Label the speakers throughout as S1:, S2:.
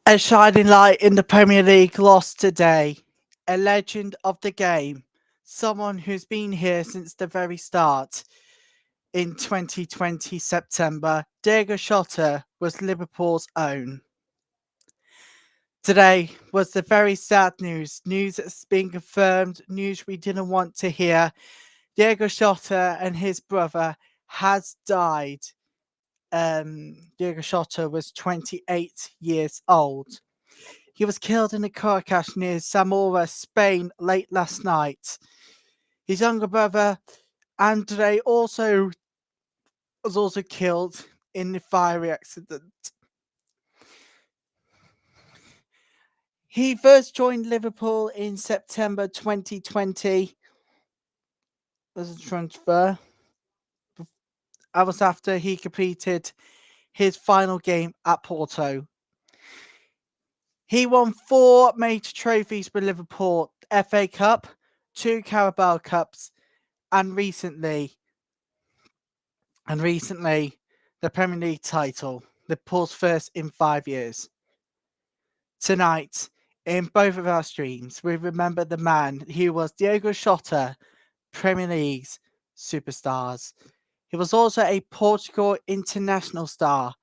S1: A shining light in the Premier League lost today. A legend of the game. Someone who's been here since the very start. In 2020 September, Diego Jota was Liverpool's own. Today was the very sad news. News that's been confirmed, news we didn't want to hear. Diego Jota and his brother has died. Diego Jota was 28 years old. He was killed in a car crash near Zamora, Spain, late last night. His younger brother, Andre, was also killed in the fiery accident. He first joined Liverpool in September 2020 as a transfer. That was after he completed his final game at Porto. He won 4 major trophies with Liverpool: FA Cup, 2 Carabao Cups, and recently, the Premier League title, Liverpool's first in 5 years. Tonight, in both of our streams, we remember the man who was Diego Jota, Premier League's superstars. He was also a Portugal international star,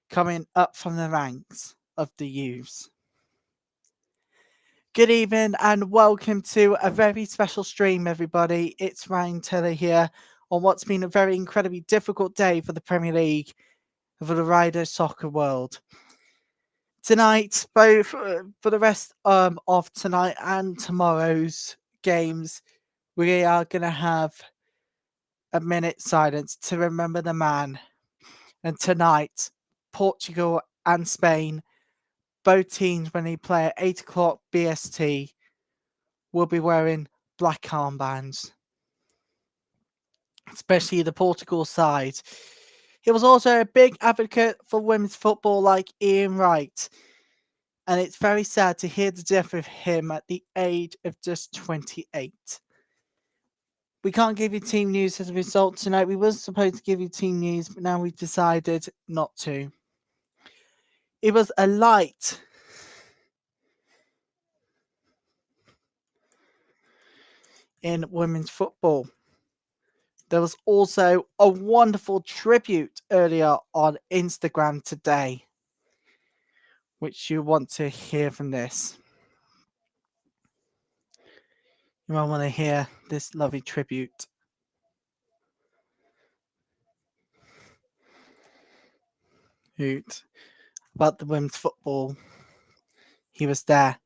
S1: coming up from the ranks of the youths. Good evening and welcome to a very special stream, everybody. It's Ryan Taylor here on what's been a very incredibly difficult day for the Premier League and for the wider soccer world. Tonight, both for the rest of tonight and tomorrow's games, we are going to have a minute silence to remember the man. And tonight, Portugal and Spain, both teams, when they play at 8 o'clock BST, will be wearing black armbands, especially the Portugal side. He was also a big advocate for women's football like Ian Wright, and it's very sad to hear the death of him at the age of just 28. We can't give you team news as a result tonight. We were supposed to give you team news, but now we've decided not to. It was a light in women's football. There was also a wonderful tribute earlier on Instagram today, which you want to hear from this. You might want to hear this lovely tribute. About the women's football. He was there.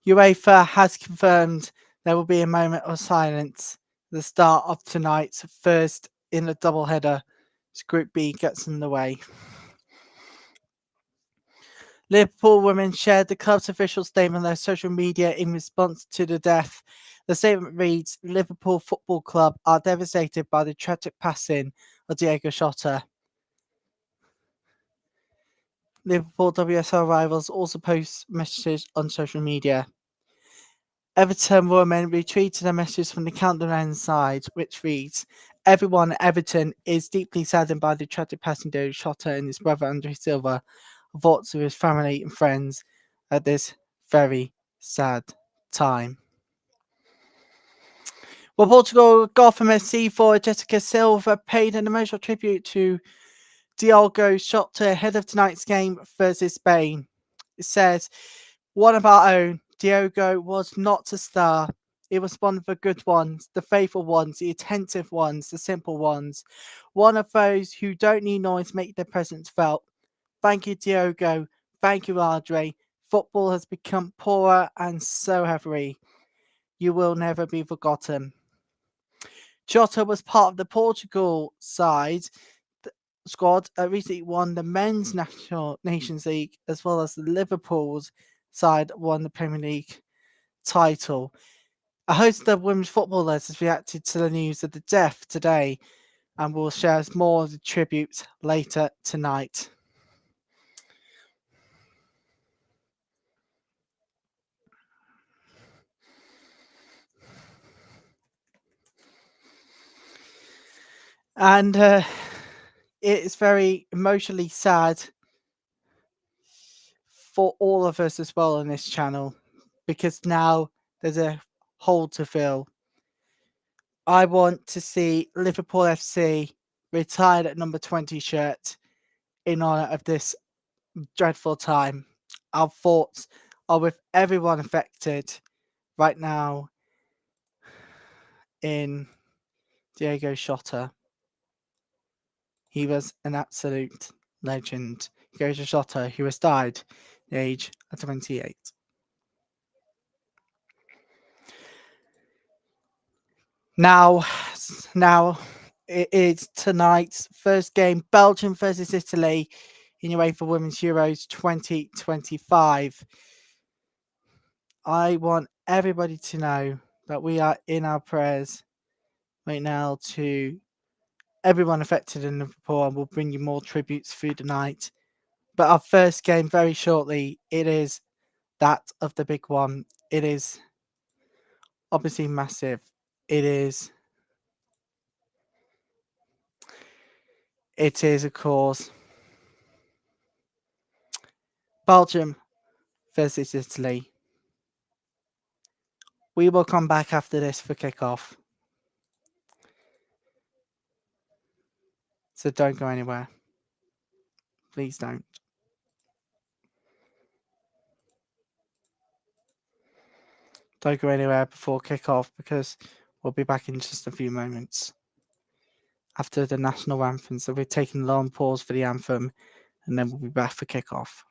S1: UEFA has confirmed there will be a moment of silence at the start of tonight's first in the doubleheader as Group B gets underway. Liverpool women shared the club's official statement on their social media in response to the death. The statement reads, Liverpool Football Club are devastated by the tragic passing of Diego Jota. Liverpool WSL rivals also post messages on social media. Everton women retweeted a message from the Countdown side, which reads, Everyone at Everton is deeply saddened by the tragic passing of Diego Jota and his brother Andre Silva. Thoughts of his family and friends at this very sad time. Well, Portugal Gotham FC forward Jessica Silva paid an emotional tribute to Diogo Jota ahead of tonight's game versus Spain. It says, one of our own, Diogo was not a star. It was one of the good ones, the faithful ones, the attentive ones, the simple ones. One of those who don't need noise to make their presence felt. Thank you, Diogo. Thank you, Andre. Football has become poorer and so have we. You will never be forgotten. Jota was part of the Portugal side squad recently won the Men's Nations League as well as the Liverpool's side won the Premier League title. A host of women's footballers has reacted to the news of the death today and will share more of the tributes later tonight. And it is very emotionally sad for all of us as well on this channel, because now there's a hole to fill. I want to see Liverpool FC retired at number 20 shirt in honour of this dreadful time. Our thoughts are with everyone affected right now in Diego Jota. He was an absolute legend. Diego Jota, who has died at the age of 28. Now it is tonight's first game, Belgium versus Italy in UEFA Women's Euros 2025. I want everybody to know that we are in our prayers right now to everyone affected in Liverpool, and we'll bring you more tributes through the night. But our first game very shortly, it is that of the big one. It is obviously massive. It is, of course, Belgium versus Italy. We will come back after this for kickoff. So don't go anywhere. Please don't. Don't go anywhere before kickoff, because we'll be back in just a few moments after the national anthem. So we're taking a long pause for the anthem, and then we'll be back for kickoff.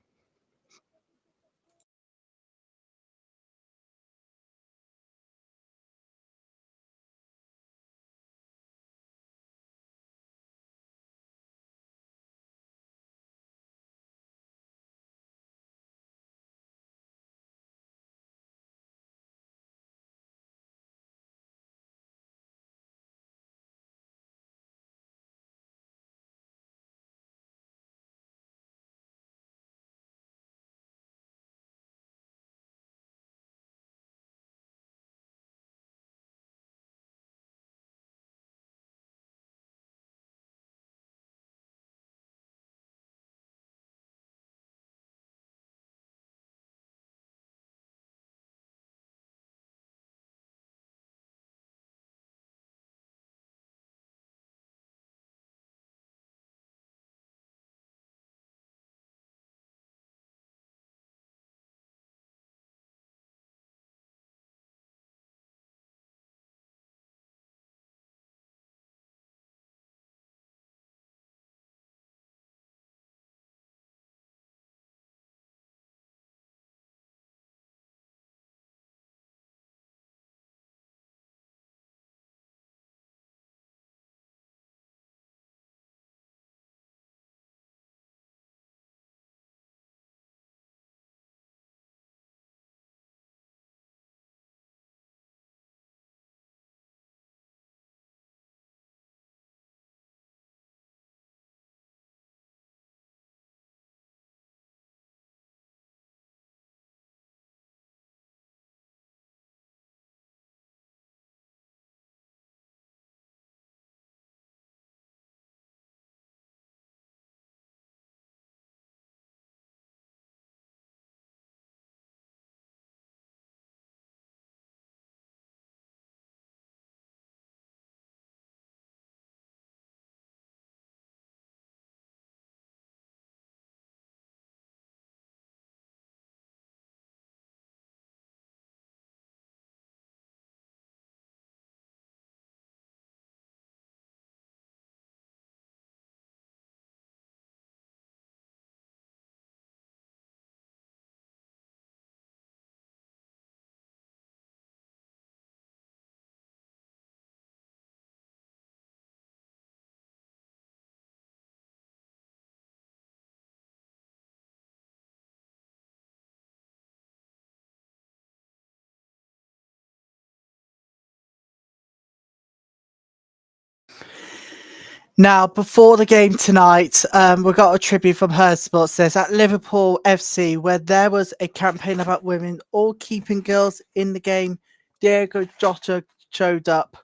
S1: Now, before the game tonight, we got a tribute from Her Sports. Says at Liverpool FC, where there was a campaign about women all keeping girls in the game, Diego Jota showed up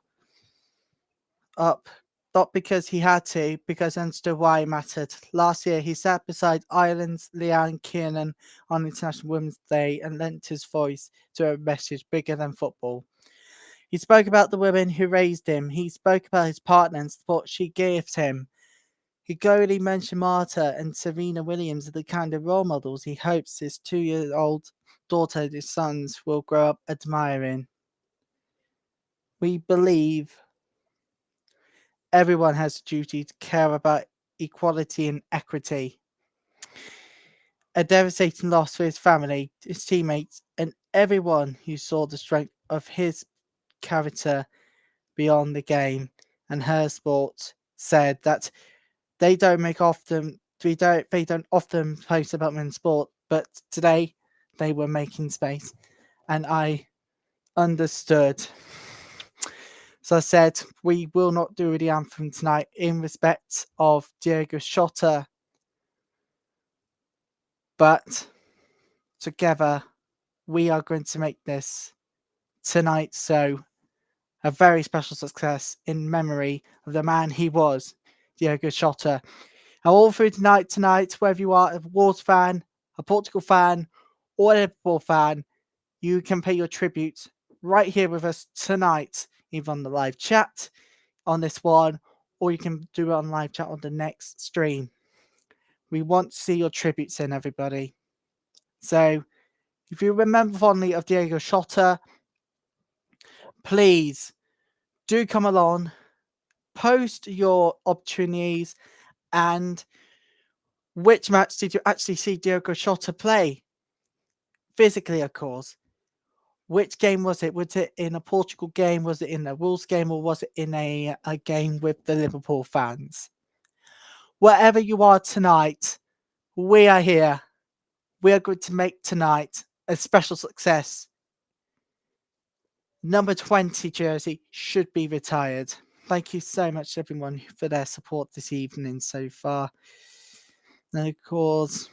S1: not because he had to, because he understood why it mattered. Last year, he sat beside Ireland's Leanne Kiernan on International Women's Day and lent his voice to a message bigger than football. He spoke about the women who raised him. He spoke about his partner and support she gave him. He glowingly mentioned Marta and Serena Williams as the kind of role models he hopes his 2-year-old daughter and his sons will grow up admiring. We believe everyone has a duty to care about equality and equity. A devastating loss for his family, his teammates, and everyone who saw the strength of his character beyond the game and her sport said that they don't often post about men's sport, but today they were making space and I understood. So I said we will not do the anthem tonight in respect of Diego Jota, but together we are going to make this tonight so a very special success in memory of the man he was, Diego Jota. And all through tonight, whether you are a Wolves fan, a Portugal fan, or a Liverpool fan, you can pay your tribute right here with us tonight, either on the live chat on this one, or you can do it on live chat on the next stream. We want to see your tributes in, everybody. So, if you remember fondly of Diego Jota, please do come along, post your opportunities, and which match did you actually see Diego Jota play? Physically, of course. Which game was it? Was it in a Portugal game? Was it in a Wolves game? Or was it in a game with the Liverpool fans? Wherever you are tonight, we are here. We are going to make tonight a special success. Number 20 jersey should be retired. Thank you so much, everyone, for their support this evening so far. And of course,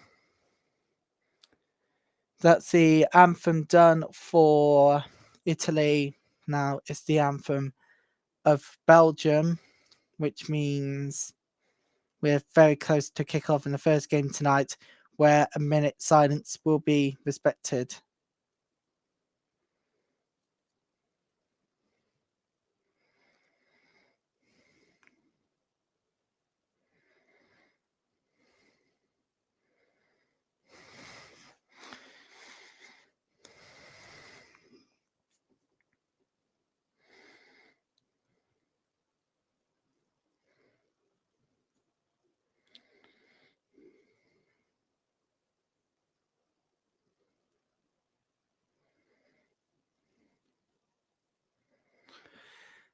S1: that's the anthem done for Italy. Now it's the anthem of Belgium, which means we're very close to kick off in the first game tonight, where a minute silence will be respected.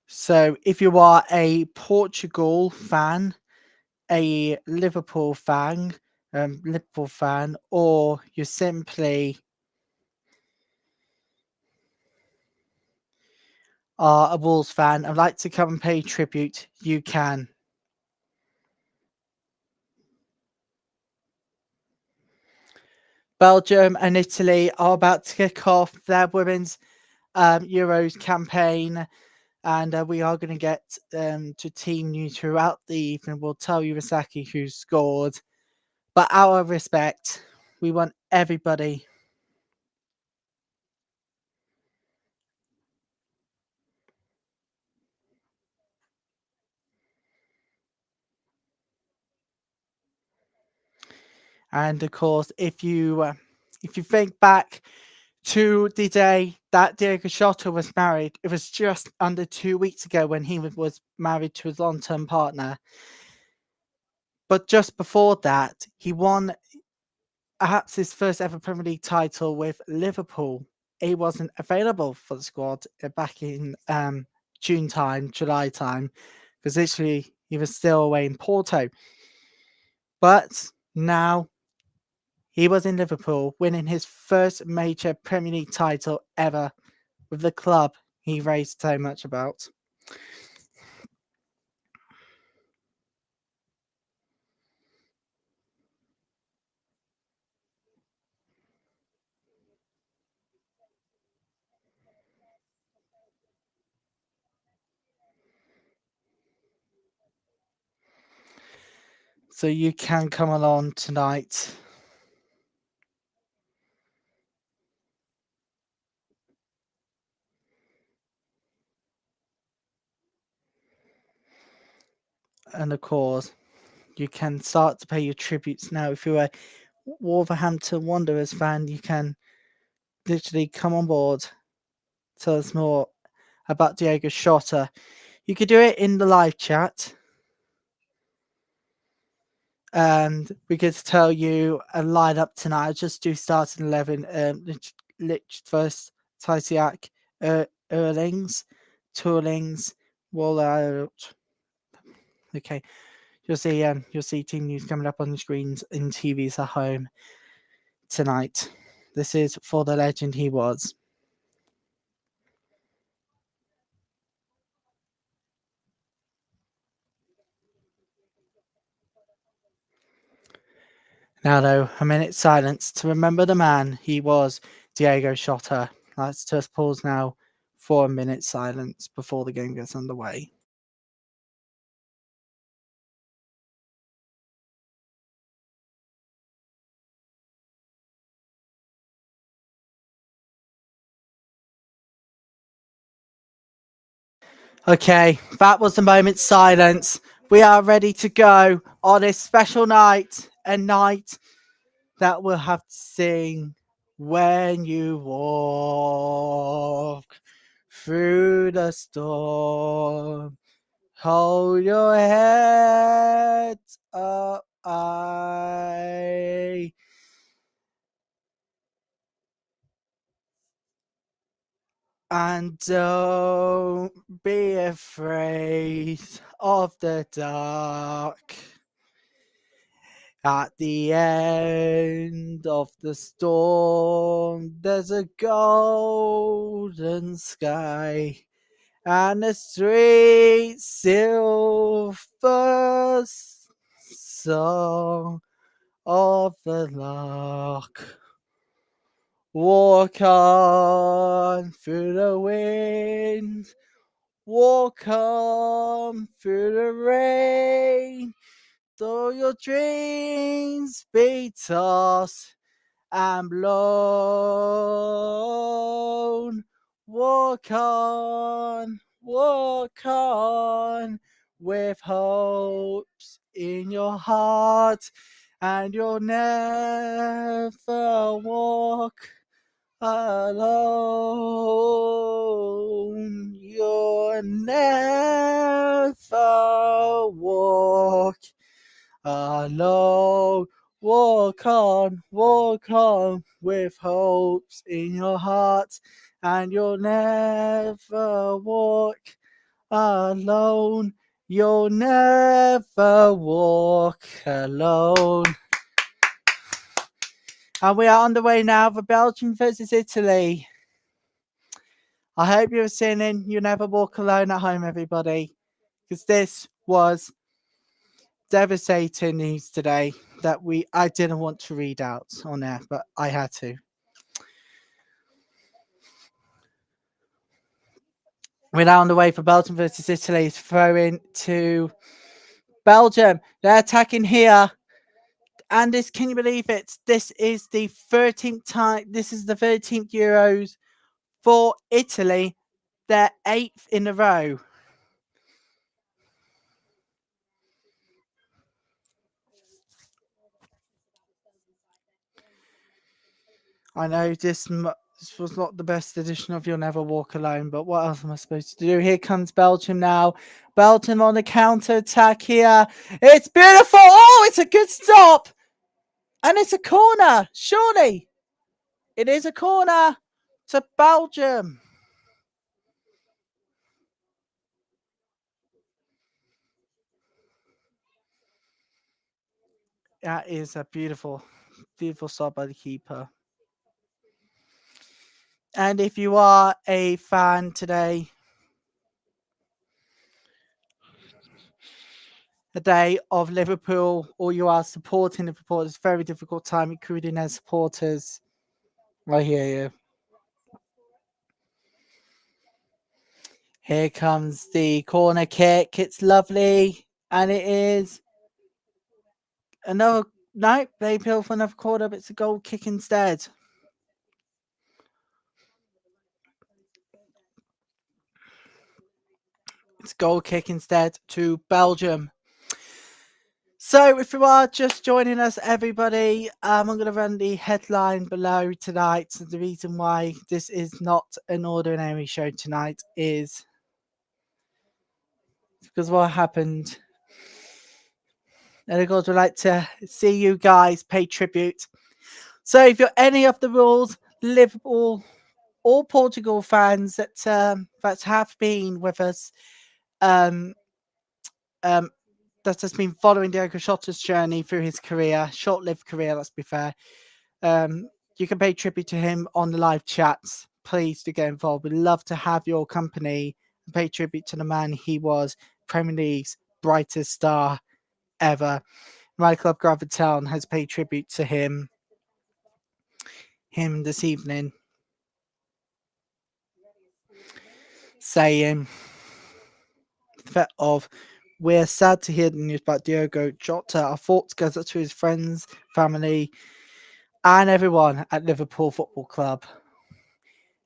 S1: So if you are a Portugal fan, a Liverpool fan, or you're simply are a Wolves fan and like to come and pay tribute, you can. Belgium and Italy are about to kick off their women's Euros campaign, and we are going to get to team news throughout the evening. We'll tell you exactly who scored, but out of respect, we want everybody. And of course, if you think back to the day that Diego Jota was married, it was just under 2 weeks ago when he was married to his long-term partner. But just before that, he won perhaps his first ever Premier League title with Liverpool. He wasn't available for the squad back in June time, July time, because literally he was still away in Porto. But now he was in Liverpool, winning his first major Premier League title ever with the club he raised so much about. So you can come along tonight. And of course, you can start to pay your tributes now. If you're a Wolverhampton Wanderers fan, you can literally come on board. Tell us more about Diego Jota. You could do it in the live chat. And we could tell you a lineup tonight. I'll just do starting 11. Lich first, Tysiak, Erlings, Toolings, Wallout. Okay. You'll see team news coming up on the screens in TVs at home tonight. This is for the legend he was. Now, though, a minute's silence to remember the man he was, Diego Jota. Let's just pause now for a minute's silence before the game gets underway. Okay, that was the moment's silence. We are ready to go on this special night, a night that we'll have to sing when you walk through the storm. Hold your head up high. And don't be afraid of the dark. At the end of the storm, there's a golden sky and a straight silver song of the lark. Walk on through the wind, walk on through the rain, though your dreams be tossed and blown. Walk on with hopes in your heart, and you'll never walk alone. You'll never walk alone. Walk on with hopes in your heart, and you'll never walk alone. You'll never walk alone. And we are underway now for Belgium versus Italy. I hope you're singing You Never Walk Alone at home, everybody, because this was devastating news today that I didn't want to read out on air, but I had to. We're now on the way for Belgium versus Italy. Throw in to Belgium. They're attacking here. And can you believe it? This is the 13th time. This is the 13th Euros for Italy. They're 8th in a row. I know this was not the best edition of You'll Never Walk Alone, but what else am I supposed to do? Here comes Belgium now. Belgium on the counter attack here. It's beautiful. Oh, it's a good stop. And it's a corner. Surely it is a corner to Belgium. That is a beautiful, beautiful stop by the keeper. And if you are a fan today, a day of Liverpool, or you are supporting Liverpool, it's a very difficult time, including their supporters. I hear you. Here comes the corner kick. It's lovely. And it is Another no, they appeal for another corner, but it's a goal kick instead. It's a goal kick instead to Belgium. So, if you are just joining us, everybody, I'm going to run the headline below tonight. So the reason why this is not an ordinary show tonight is because what happened. And of course, we'd like to see you guys pay tribute. So, if you're any of the rules, Liverpool or Portugal fans that have been with us, um, um, that has been following Diego Jota's journey through his career, short-lived career, let's be fair. You can pay tribute to him on the live chats. Please do get involved. We'd love to have your company and pay tribute to the man he was, Premier League's brightest star ever. My club, Graviton, has paid tribute to him this evening, saying that of we're sad to hear the news about Diogo Jota. Our thoughts goes up to his friends, family, and everyone at Liverpool Football Club.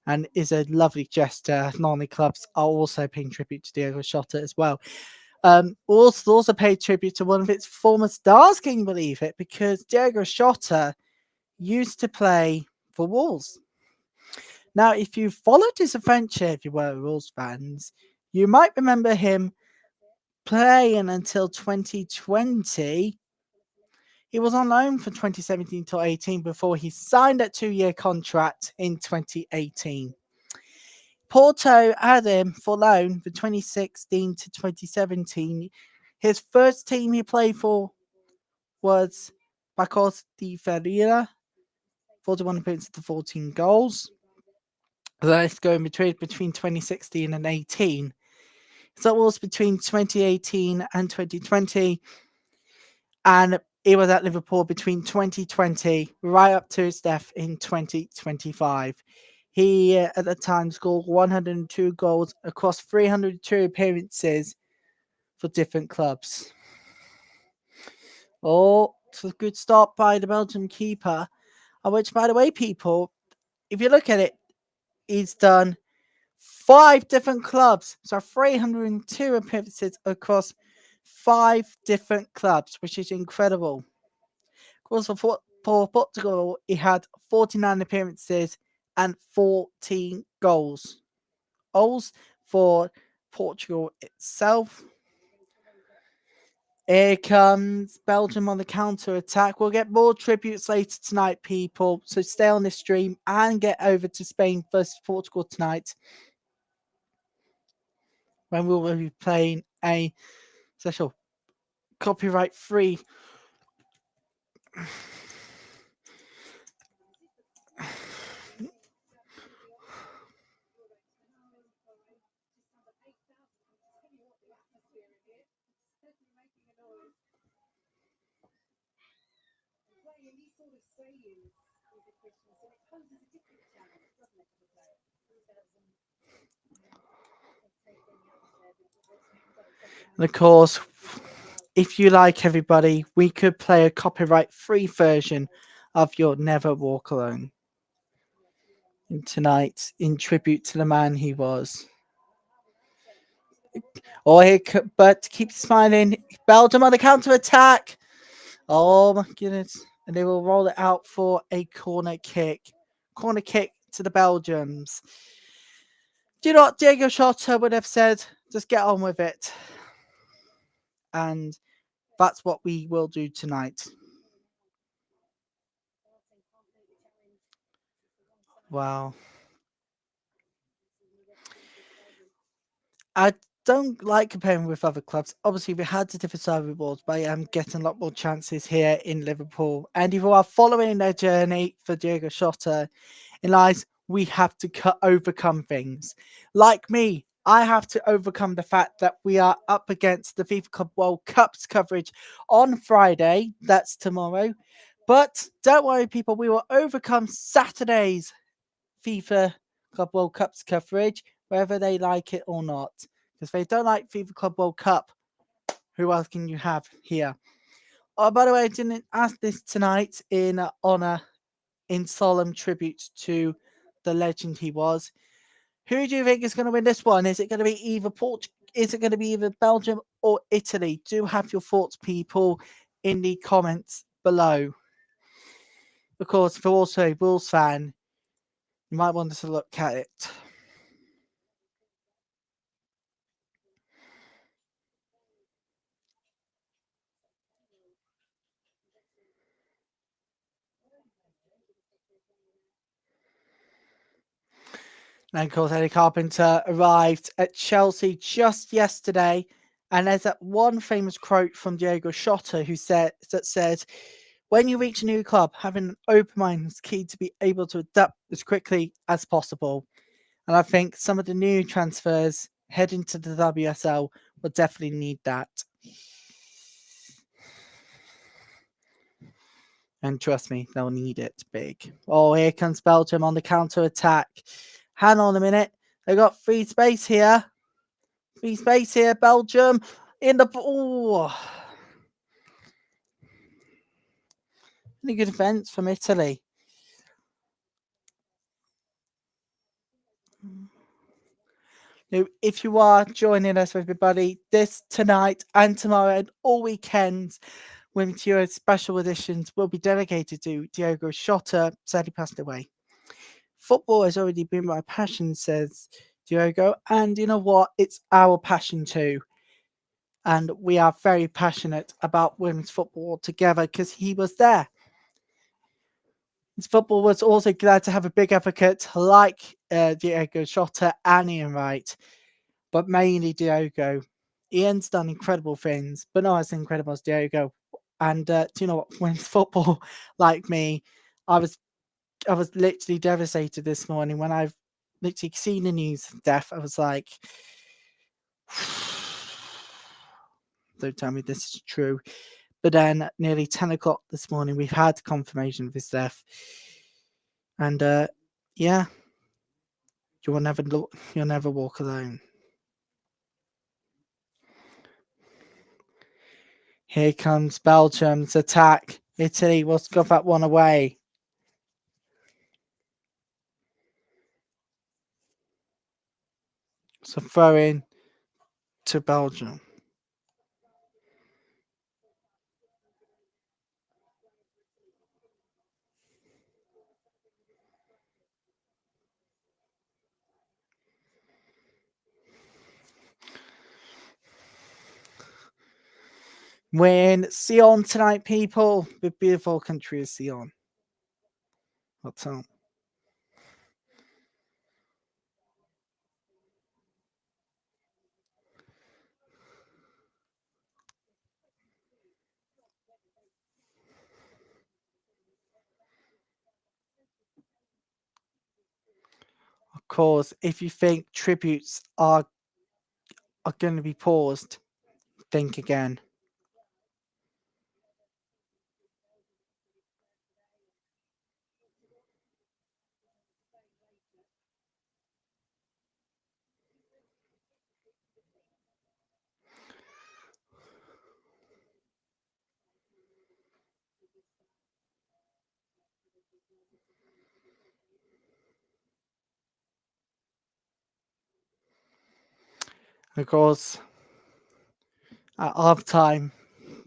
S1: And is a lovely gesture. Normally clubs are also paying tribute to Diogo Jota as well. Also paid tribute to one of its former stars, can you believe it? Because Diogo Jota used to play for Wolves. Now, if you followed his adventure, if you were Wolves fans, you might remember him playing until 2020. He was on loan from 2017 to 18 before he signed that 2-year contract in 2018. Porto had him for loan from 2016 to 2017. His first team he played for was Bacos de Ferreira, 41 appearances to 14 goals. Let's go in between 2016 and 18. So it was between 2018 and 2020. And he was at Liverpool between 2020 right up to his death in 2025. He, at the time, scored 102 goals across 302 appearances for different clubs. Oh, it's a good start by the Belgian keeper. Which, by the way, people, if you look at it, he's done 5 different clubs. So 302 appearances across 5 different clubs, which is incredible. Of course, for Portugal, he had 49 appearances and 14 goals. Goals for Portugal itself. Here comes Belgium on the counter attack. We'll get more tributes later tonight, people. So stay on this stream and get over to Spain versus Portugal tonight, when we will be playing a special copyright-free And of course, if you like, everybody, we could play a copyright-free version of You'll Never Walk Alone tonight in tribute to the man he was. But keep smiling. Belgium on the counter attack. Oh my goodness. And they will roll it out for a corner kick. Corner kick to the Belgians. Do you know what Diego Jota would have said? Just get on with it. And that's what we will do tonight. Wow. I don't like comparing with other clubs. Obviously, we had the different side rewards, but I am getting a lot more chances here in Liverpool. And if you are following their journey for Diego Jota in life, we have to overcome things. Like me, I have to overcome the fact that we are up against the FIFA Club World Cups coverage on Friday. That's tomorrow. But don't worry, people, we will overcome Saturday's FIFA Club World Cups coverage, whether they like it or not. Because if they don't like FIFA Club World Cup, who else can you have here? Oh, by the way, I didn't ask this tonight in honor, in solemn tribute to the legend he was. Who do you think is going to win this one? Is it going to be either Is it going to be either Belgium or Italy? Do have your thoughts, people, in the comments below. Of course, if you're also a Wolves fan, you might want to look at it. And of course, Eddie Carpenter arrived at Chelsea just yesterday. And there's that one famous quote from Diego Jota that said, when you reach a new club, having an open mind is key to be able to adapt as quickly as possible. And I think some of the new transfers heading to the WSL will definitely need that. And trust me, they'll need it big. Oh, here comes Belgium on the counter attack. Hang on a minute. They got free space here. Free space here, Belgium. In the ball. Really good defense from Italy. Now, if you are joining us, everybody, this tonight and tomorrow and all weekends, Women's Euro special editions will be dedicated to Diego Jota, sadly passed away. Football has already been my passion, says Diogo, and you know what? It's our passion too. And we are very passionate about women's football together because he was there. His football was also glad to have a big advocate like Diego Jota and Ian Wright, but mainly Diogo. Ian's done incredible things, but not as incredible as Diogo. And do you know what? Women's football, like me, I was literally devastated this morning when I've literally seen the news of death. I was like, don't tell me this is true. But then at nearly 10 o'clock this morning, we've had confirmation of his death. And yeah, you'll never walk alone. Here comes Belgium's attack. Italy will got that one away. So throw in to Belgium. Win Sion tonight, people. The beautiful country is Sion. What's up? Of course, if you think tributes are going to be paused, think again. Of course, at half time,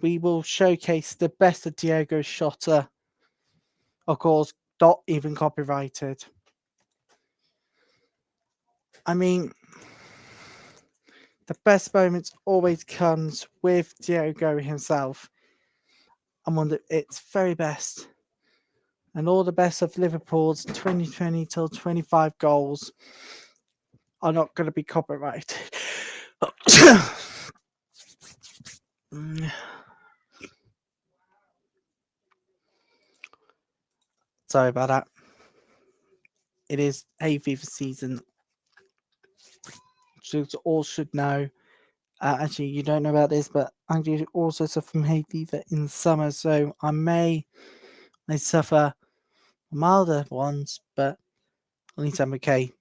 S1: we will showcase the best of Diego Jota. Of course, not even copyrighted. I mean, the best moments always comes with Diego himself. And one of its very best. And all the best of Liverpool's 2020 till 25 goals are not going to be copyrighted. Sorry about that. It is hay fever season. You all should know. Actually, you don't know about this, but I do also suffer from hay fever in summer, so I suffer milder ones, but at least I'm okay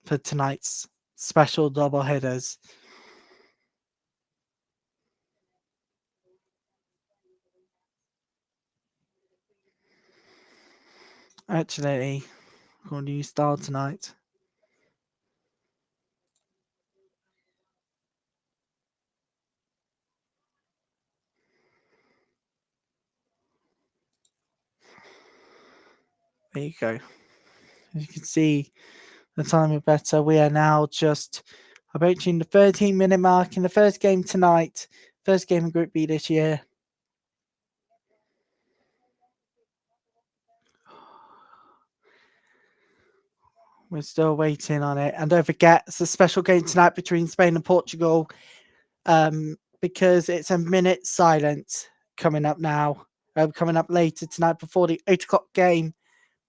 S1: for tonight's special double headers. Actually, got a new style tonight. There you go. As you can see, the time is better. We are now just approaching the 13-minute mark in the first game tonight. First game in Group B this year. We're still waiting on it. And don't forget, it's a special game tonight between Spain and Portugal, because it's a minute silence coming up now. Coming up later tonight before the 8 o'clock game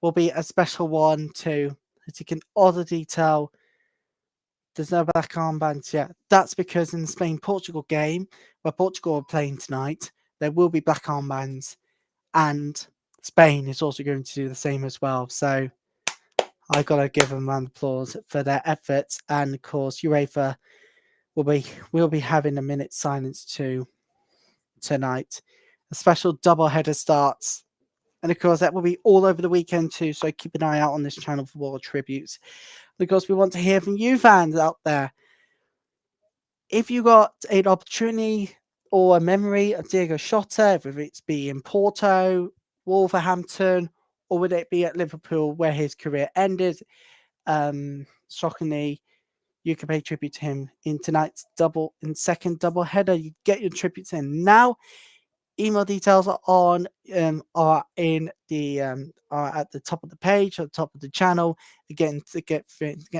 S1: will be a special one too. As you can already tell, there's no black armbands yet. That's because in the Spain-Portugal game, where Portugal are playing tonight, there will be black armbands, and Spain is also going to do the same as well. So I gotta give them a round of applause for their efforts. And of course, UEFA will be having a minute silence too tonight. A special double header starts. And of course, that will be all over the weekend too. So keep an eye out on this channel for more tributes. Because we want to hear from you fans out there. If you got an opportunity or a memory of Diego Jota, whether it's be in Porto, Wolverhampton, or would it be at Liverpool where his career ended, shockingly, you can pay tribute to him in tonight's second double header. You get your tributes in now. Email details are in the are at the top of the page, at the top of the channel. Again, to get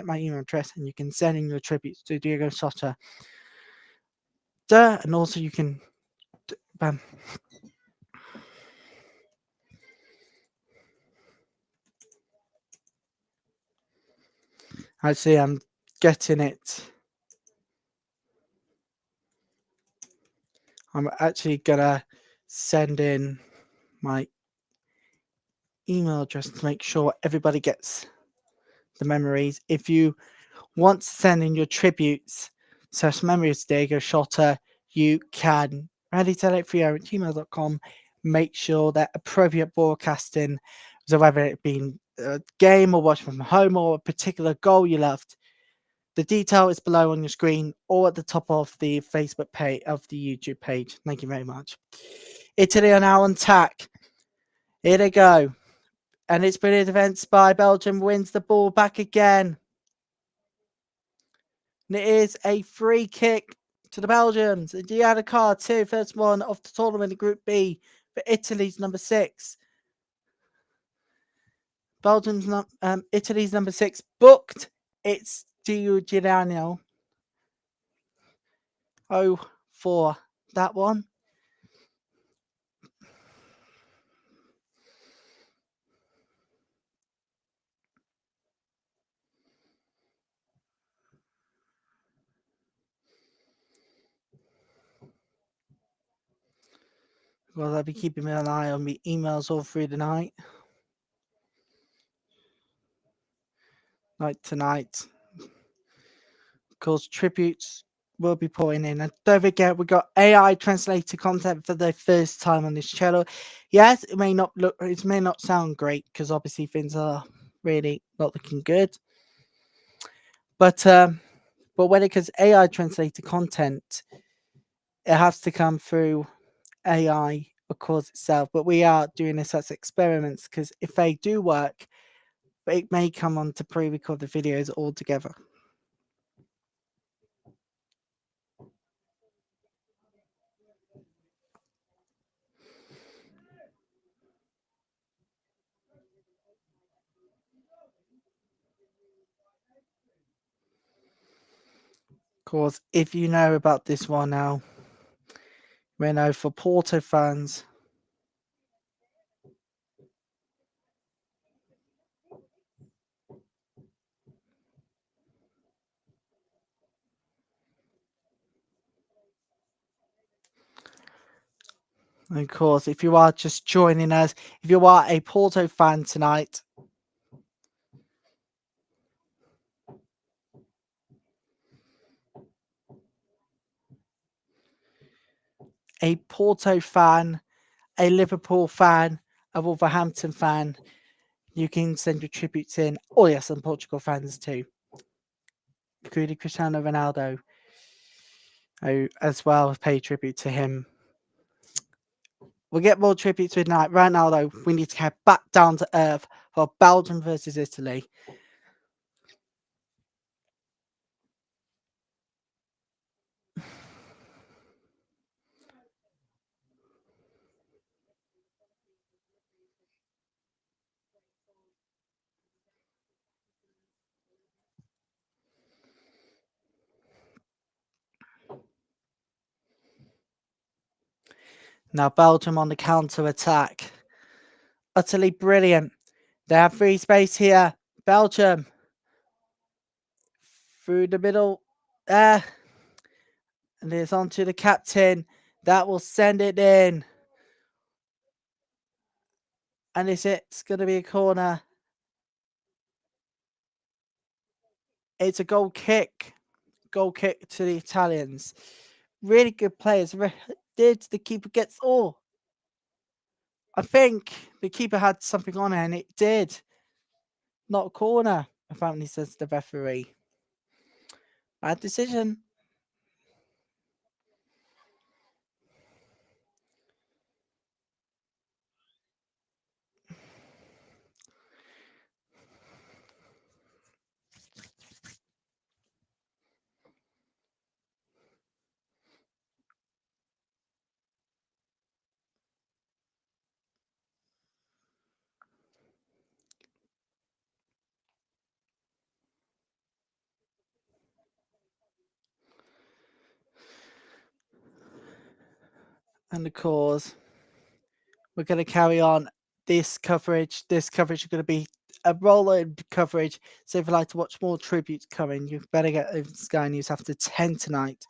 S1: my email address, and you can send in your tributes to Diego Jota. And also you can I see I'm getting it. I'm actually gonna send in my email address to make sure everybody gets the memories. If you want to send in your tributes / memories to Diego Jota, you can readytell830@gmail.com. Make sure that appropriate broadcasting, so whether it be a game or watching from home or a particular goal you loved, the detail is below on your screen or at the top of the Facebook page of the YouTube page. Thank you very much. Italy are now on attack. Here they go. And it's brilliant defense by Belgium, wins the ball back again. And it is a free kick to the Belgians. And you had a card too. First one of the tournament in Group B for Italy's number 6. Italy's number 6 booked. It's Giuliano. For that one. Well, I'll be keeping an eye on my emails all through the night. Like tonight. Of course, tributes will be pouring in. And don't forget, we got AI translated content for the first time on this channel. Yes, it may not sound great because obviously things are really not looking good. But when it comes AI translated content, it has to come through AI, of course, itself. But we are doing this as experiments because if they do work, it may come on to pre-recorded videos altogether. Of course, if you know about this one now, we know for Porto fans, and of course, if you are just joining us, if you are a Porto fan tonight, a Porto fan, a Liverpool fan, a Wolverhampton fan, you can send your tributes in. Oh yes, and Portugal fans too, including Cristiano Ronaldo, who as well pay tribute to him. We'll get more tributes tonight. Right now, though, we need to get back down to earth for Belgium versus Italy. Now, Belgium on the counter attack. Utterly brilliant. They have free space here. Belgium through the middle. And it's on to the captain. That will send it in. And it's going to be a corner. It's a goal kick. Goal kick to the Italians. Really good players. Did the keeper gets all? I think the keeper had something on it, and it did. Not a corner, apparently says the referee. Bad decision. And of course, we're going to carry on this coverage. This coverage is going to be a rolling coverage. So if you'd like to watch more tributes coming, you better get over to Sky News after 10 tonight,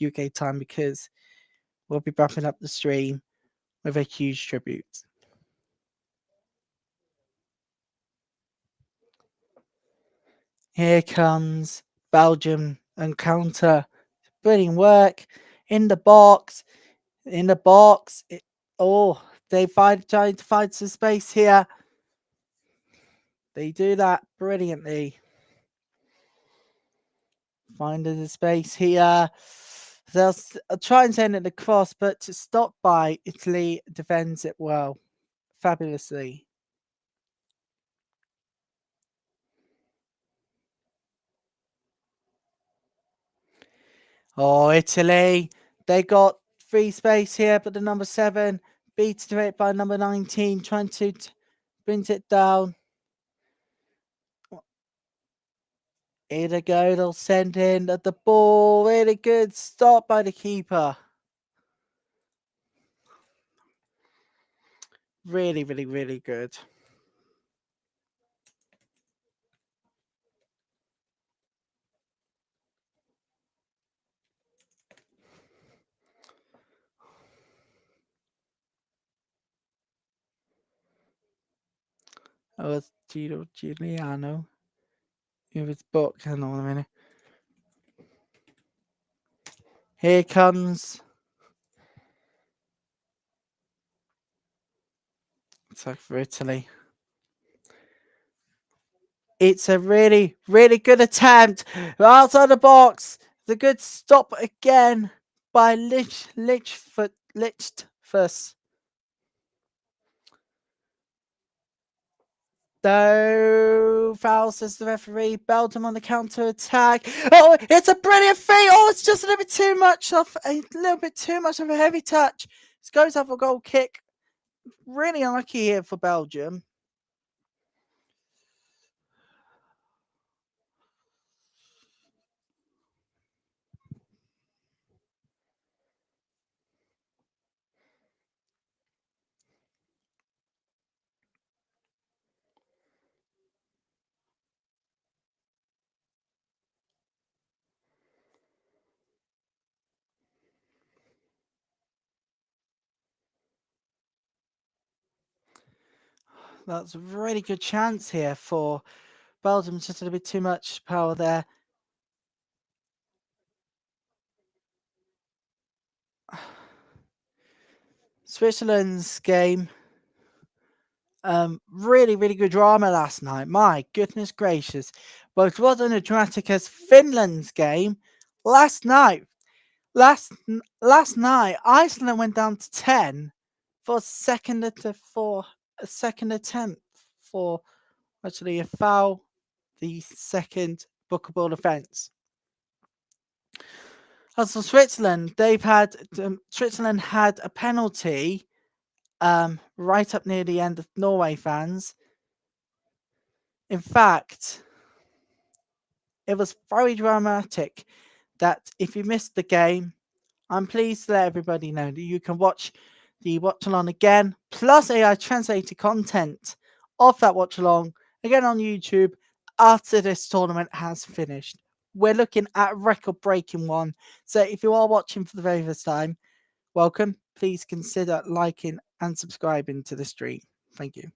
S1: UK time, because we'll be wrapping up the stream with a huge tribute. Here comes Belgium and counter. Brilliant work in the box. In the box. They trying to find some space here. They do that brilliantly. Finding the space here. They'll try and send it across, but to stop by, Italy defends it well. Fabulously. Oh, Italy. They got free space here, but the number 7 beats to it by number 19, trying to brings it down. Here they go. They'll send in the ball. Really good stop by the keeper. Really, really, really good. Oh, it's Gino Giuliano. With his book. Hang on a minute. Here comes. Attack for Italy. It's a really, really good attempt. Outside the box. The good stop again by Lichtfuss. No foul, says the referee. Belgium on the counter attack. Oh, it's a brilliant feat. Oh, it's just a little bit too much of a heavy touch. This goes up a goal kick. Really unlucky here for Belgium. That's a really good chance here for Belgium. Just a little bit too much power there. Switzerland's game. Really, really good drama last night. My goodness gracious. Well, it wasn't as dramatic as Finland's game last night. Last night, Iceland went down to 10 for a second attempt for actually a foul, the second bookable offence. As for Switzerland, Switzerland had a penalty right up near the end of Norway fans. In fact, it was very dramatic that if you missed the game, I'm pleased to let everybody know that you can watch the Watchalong again, plus AI translated content of that Watchalong again on YouTube after this tournament has finished. We're looking at a record breaking one. So if you are watching for the very first time, welcome. Please consider liking and subscribing to the stream. Thank you.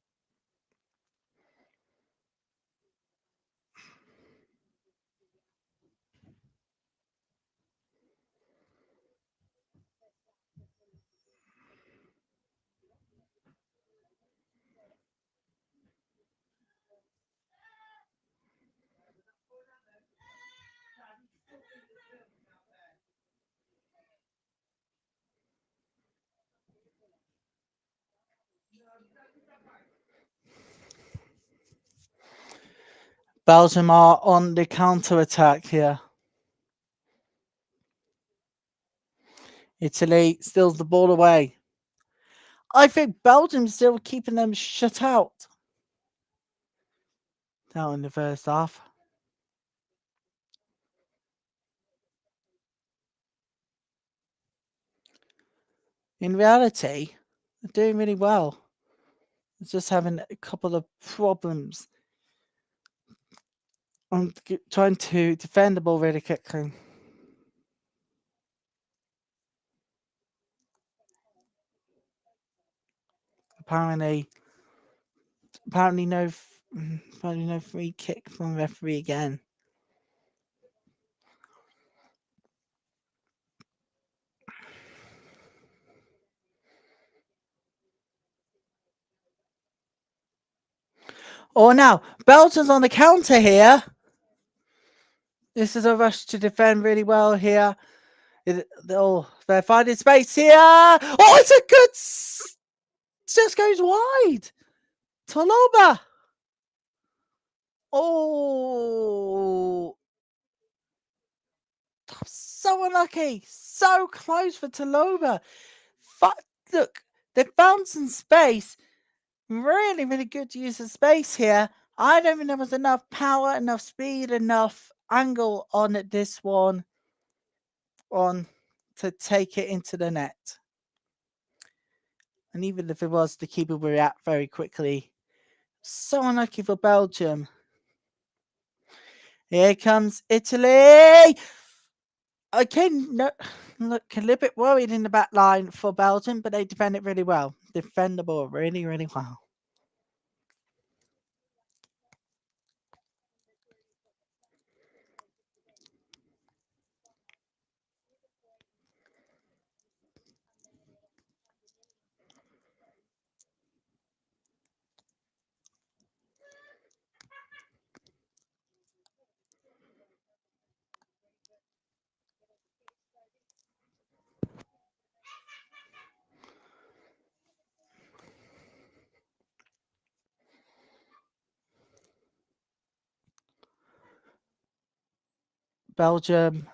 S1: Belgium are on the counter attack here. Italy steals the ball away. I think Belgium's still keeping them shut out now in the first half. In reality, they're doing really well. They're just having a couple of problems. I'm trying to defend the ball really quickly. Apparently no free kick from the referee again. Oh, now Belgium's on the counter here. This is a rush to defend really well here. They're finding space here. Oh, it's a good. Just goes wide. Toloba. Oh, so unlucky. So close for Toloba. Look, they found some space. Really, really good use of space here. I don't think there was enough power, enough speed, enough angle on this one to take it into the net. And even if it was, the keeper would react very quickly. So unlucky for Belgium. Here comes Italy. Okay, look a little bit worried in the back line for Belgium, but they defend it really well. Defend the ball really, really well. Belgium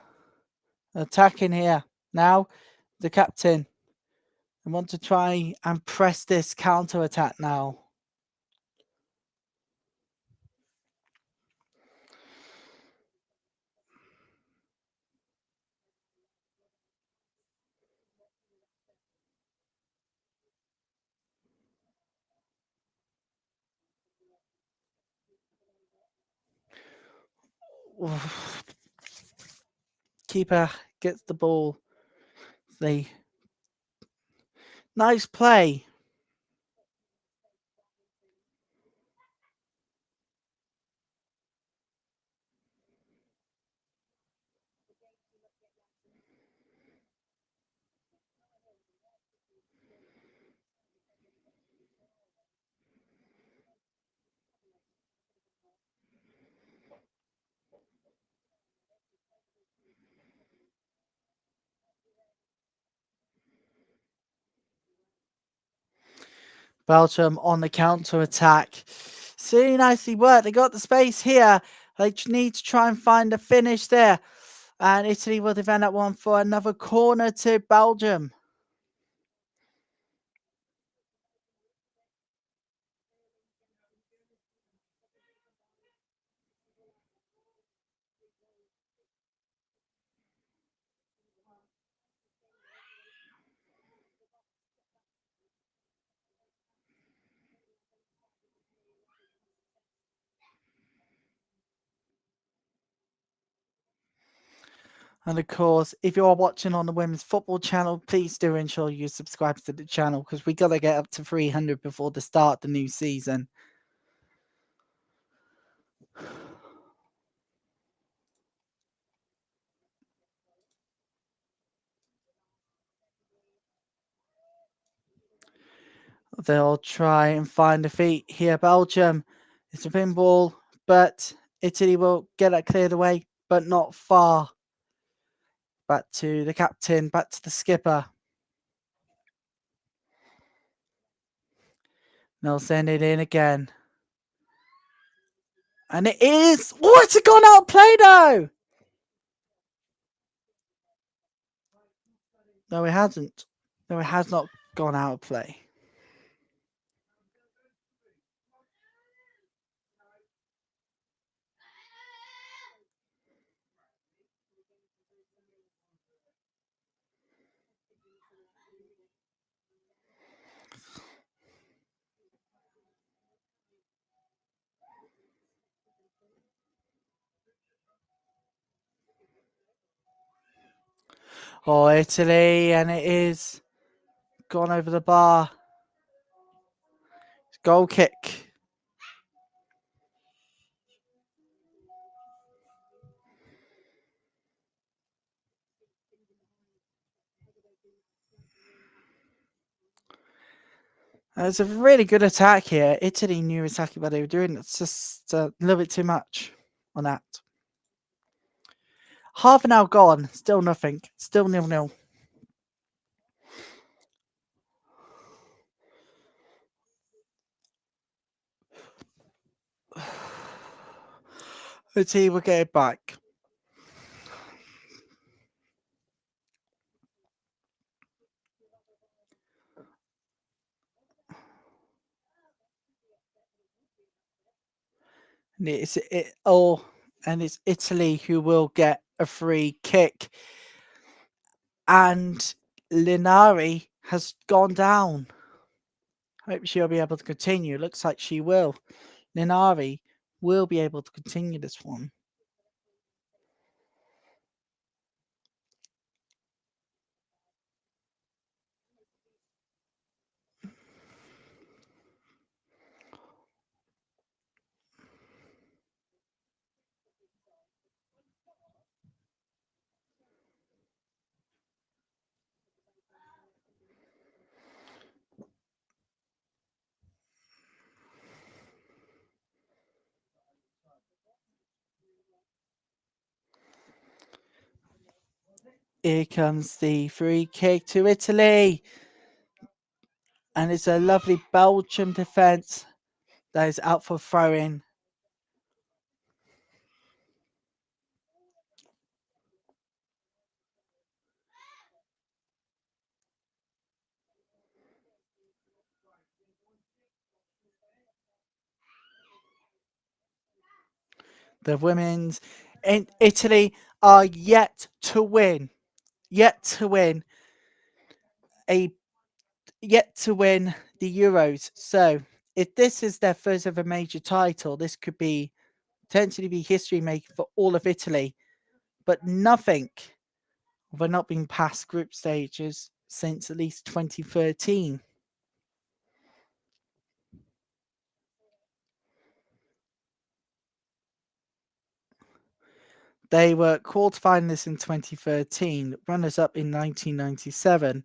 S1: attacking here. Now, the captain. I want to try and press this counter attack now. Keeper gets the ball. Nice play. Belgium on the counter attack. So nicely worked. They got the space here. They need to try and find a finish there. And Italy will defend that one for another corner to Belgium. And of course, if you are watching on the Women's Football channel, please do ensure you subscribe to the channel because we got to get up to 300 before the start of the new season. They'll try and find a feet here. Belgium, it's a pinball, but Italy will get that cleared away, but not far. Back to the captain, back to the skipper. They'll send it in again. And it is... Oh, it's a gone out play though! No, it hasn't. No, it has not gone out of play. Oh, Italy, and it is gone over the bar. Goal kick. It's a really good attack here. Italy knew exactly what they were doing. It's just a little bit too much on that. Half an hour gone. Still nothing. Still 0-0. Italy will get it back. And it's Italy who will get a free kick. And Linari has gone down. Hope she'll be able to continue. Looks like she will. Linari will be able to continue this one. Here comes the free kick to Italy. And it's a lovely Belgium defence that is out for throw-in. The women's in Italy are yet to win a yet to win the Euros. So if this is their first ever major title, this could be potentially be history making for all of Italy. But nothing of not being past group stages since at least 2013. They were quarterfinalists in 2013, runners up in 1997.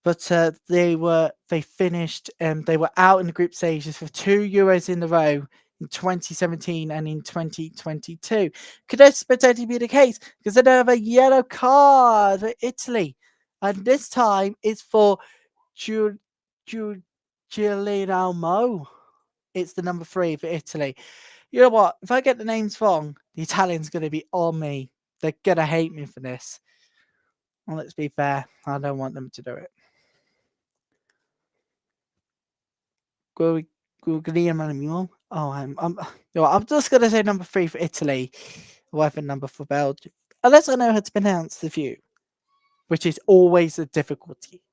S1: But they finished they were out in the group stages for 2 Euros in a row in 2017 and in 2022. Could this potentially be the case? Because they don't have a yellow card for Italy, and this time it's for Giuliana Girolamo. It's the number 3 for Italy. You know what? If I get the names wrong, the Italians going to be on me. They're going to hate me for this. Well, let's be fair. I don't want them to do it. Guglielmo. Oh, I'm just going to say number 3 for Italy. Whatever number for Belgium. Unless I know how to pronounce the few, which is always a difficulty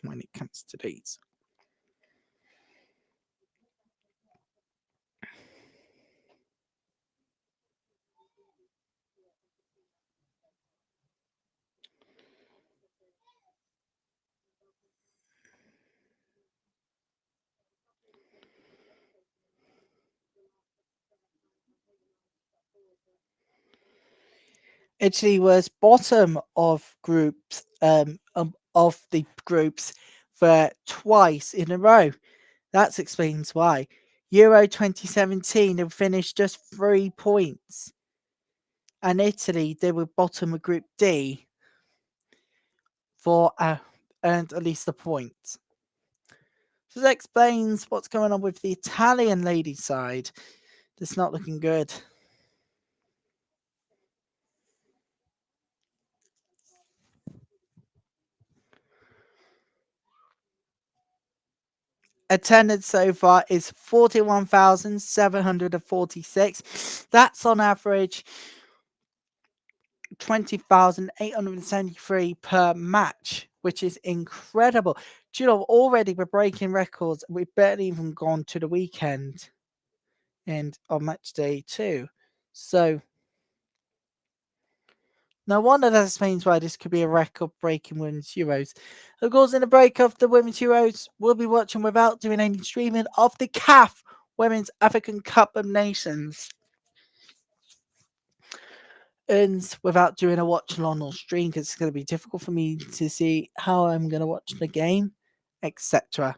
S1: when it comes to these. Italy was bottom of groups of the groups for twice in a row. That explains why. Euro 2017 they finished just 3 points. And Italy, they were bottom of Group D for earned at least a point. So that explains what's going on with the Italian ladies side. It's not looking good. Attendance so far is 41,746. That's on average 20,873 per match, which is incredible. Do you know, already we're breaking records. We've barely even gone to the weekend and on match day 2. So no wonder that explains why this could be a record-breaking Women's Euros. Of course, in the break of the Women's Euros, we'll be watching without doing any streaming of the CAF Women's African Cup of Nations. And without doing a watch along or stream, because it's going to be difficult for me to see how I'm going to watch the game, etc.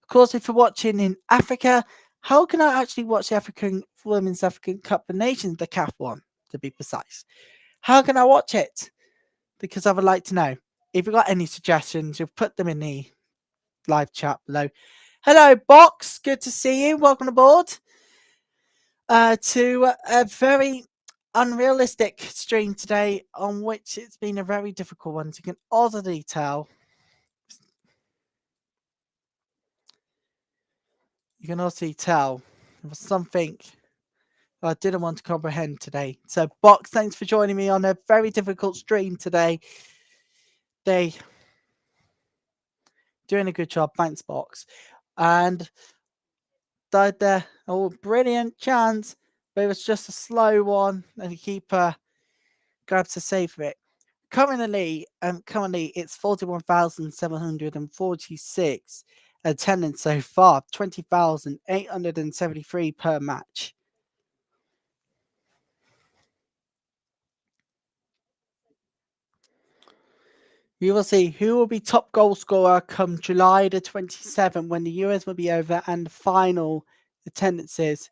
S1: Of course, if you're watching in Africa, how can I actually watch the African Women's African Cup of Nations, the CAF one, to be precise? How can I watch it? Because I would like to know. If you've got any suggestions, you'll put them in the live chat below. Hello, Box. Good to see you. Welcome aboard to a very unrealistic stream today, on which it's been a very difficult one to get all the detail. You can also tell there was something I didn't want to comprehend today. So, Box, thanks for joining me on a very difficult stream today. They doing a good job. Thanks, Box. And died there. Oh, brilliant chance. But it was just a slow one. And the keeper grabs a save for it. Currently it's 41,746 attendance so far, 20,873 per match. You will see who will be top goal scorer come July the 27th when the Euros will be over and the final attendances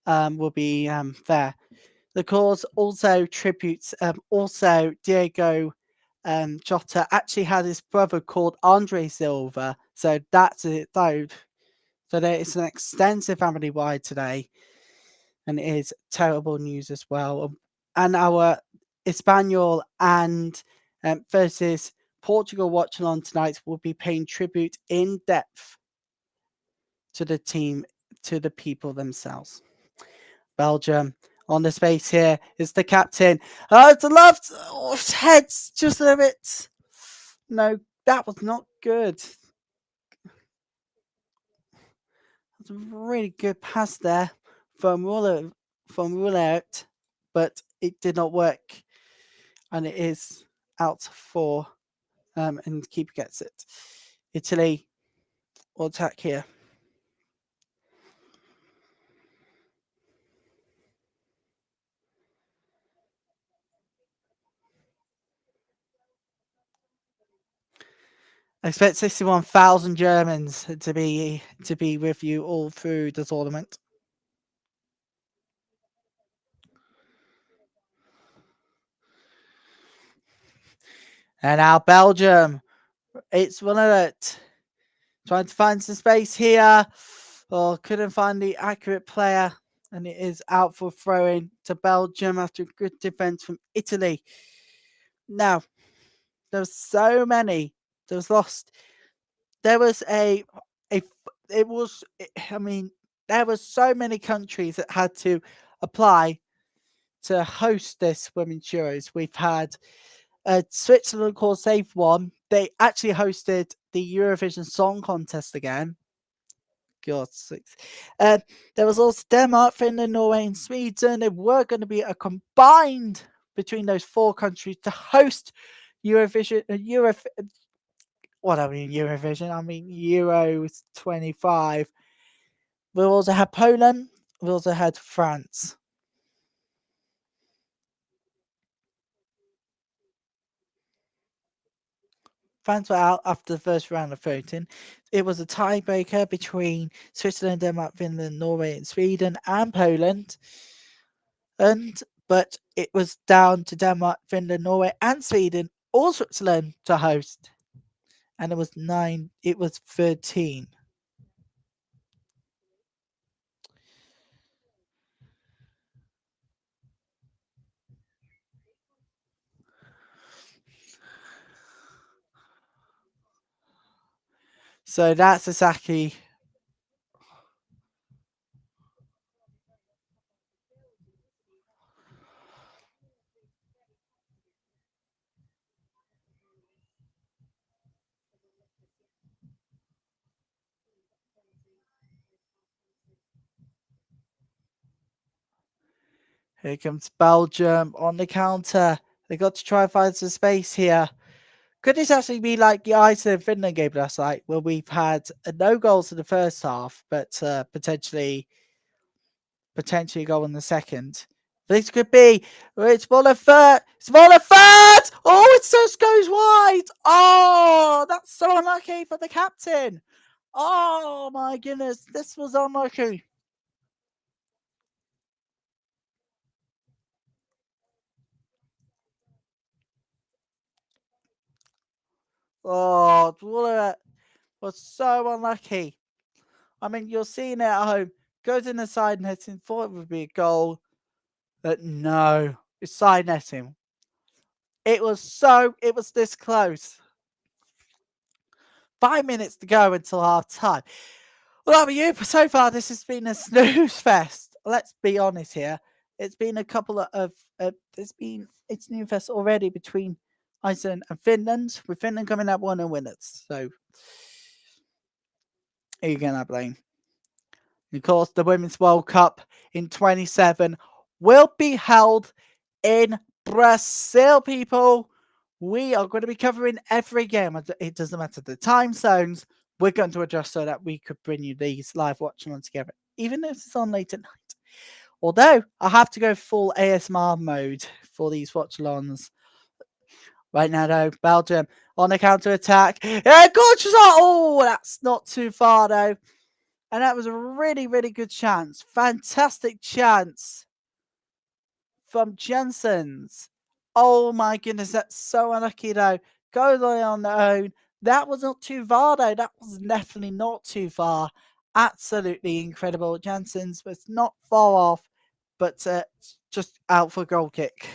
S1: will be there. The cause also tributes, also Diego Jota actually had his brother called Andre Silva, so that's it though. So there is an extensive family wide today, and it is terrible news as well. And our Espanol and versus Portugal Watchalong tonight will be paying tribute in depth to the team, to the people themselves. Belgium on the space here is the captain. Oh, it's a left heads just a bit. No, that was not good. It's a really good pass there from Roulette, but it did not work, and it is out for and the keeper gets it. Italy will attack here. I expect 61,000 Germans to be with you all through the tournament. And now Belgium, it's Roulette Trying to find some space here. Oh, couldn't find the accurate player. And it is out for throwing to Belgium after a good defence from Italy. Now, there were so many. There was lost. There was it was, I mean, there were so many countries that had to apply to host this Women's Euros. We've had Switzerland, of course, they've won. They actually hosted the Eurovision Song Contest again. God sakes. There was also Denmark, Finland, Norway, and Sweden. They were going to be a combined between those four countries to host Eurovision. Eurovision. I mean Euro 25. We also had Poland. We also had France. France were out after the first round of voting. It was a tiebreaker between Switzerland, Denmark, Finland, Norway, and Sweden, and Poland. But it was down to Denmark, Finland, Norway, and Sweden, or Switzerland to host. And it was 9. It was 13. So that's exactly. Here comes Belgium on the counter. They got to try and find some space here. Could this actually be like the Iceland Finland game last night, where we've had no goals in the first half, but potentially a goal in the second? This could be. It's Smaller third. Smaller third. Oh, it just goes wide. Oh, that's so unlucky for the captain. Oh my goodness, this was unlucky. Oh, Waller was so unlucky. I mean, you're seeing it at home. Goes in the side netting. Thought it would be a goal, but no, it's side netting. It was this close. 5 minutes to go until half time. Well, you, so far this has been a snooze fest. Let's be honest here. It's been a couple of it's snooze fest already between Iceland and Finland, with Finland coming out 1-0 winners. So who you gonna blame? Of course, the Women's World Cup in 27 will be held in Brazil, people. We are going to be covering every game. It doesn't matter the time zones. We're going to adjust so that we could bring you these live watching on together, even if it's on late at night. Although I have to go full ASMR mode for these watch-alongs. Right now, though, Belgium on the counter attack. Yeah, gorgeous! Oh, that's not too far though. And that was a really, really good chance. Fantastic chance from Jensen's. Oh my goodness, that's so unlucky though. Goes on their own. That was not too far though. That was definitely not too far. Absolutely incredible. Jensen's was not far off, but just out for goal kick.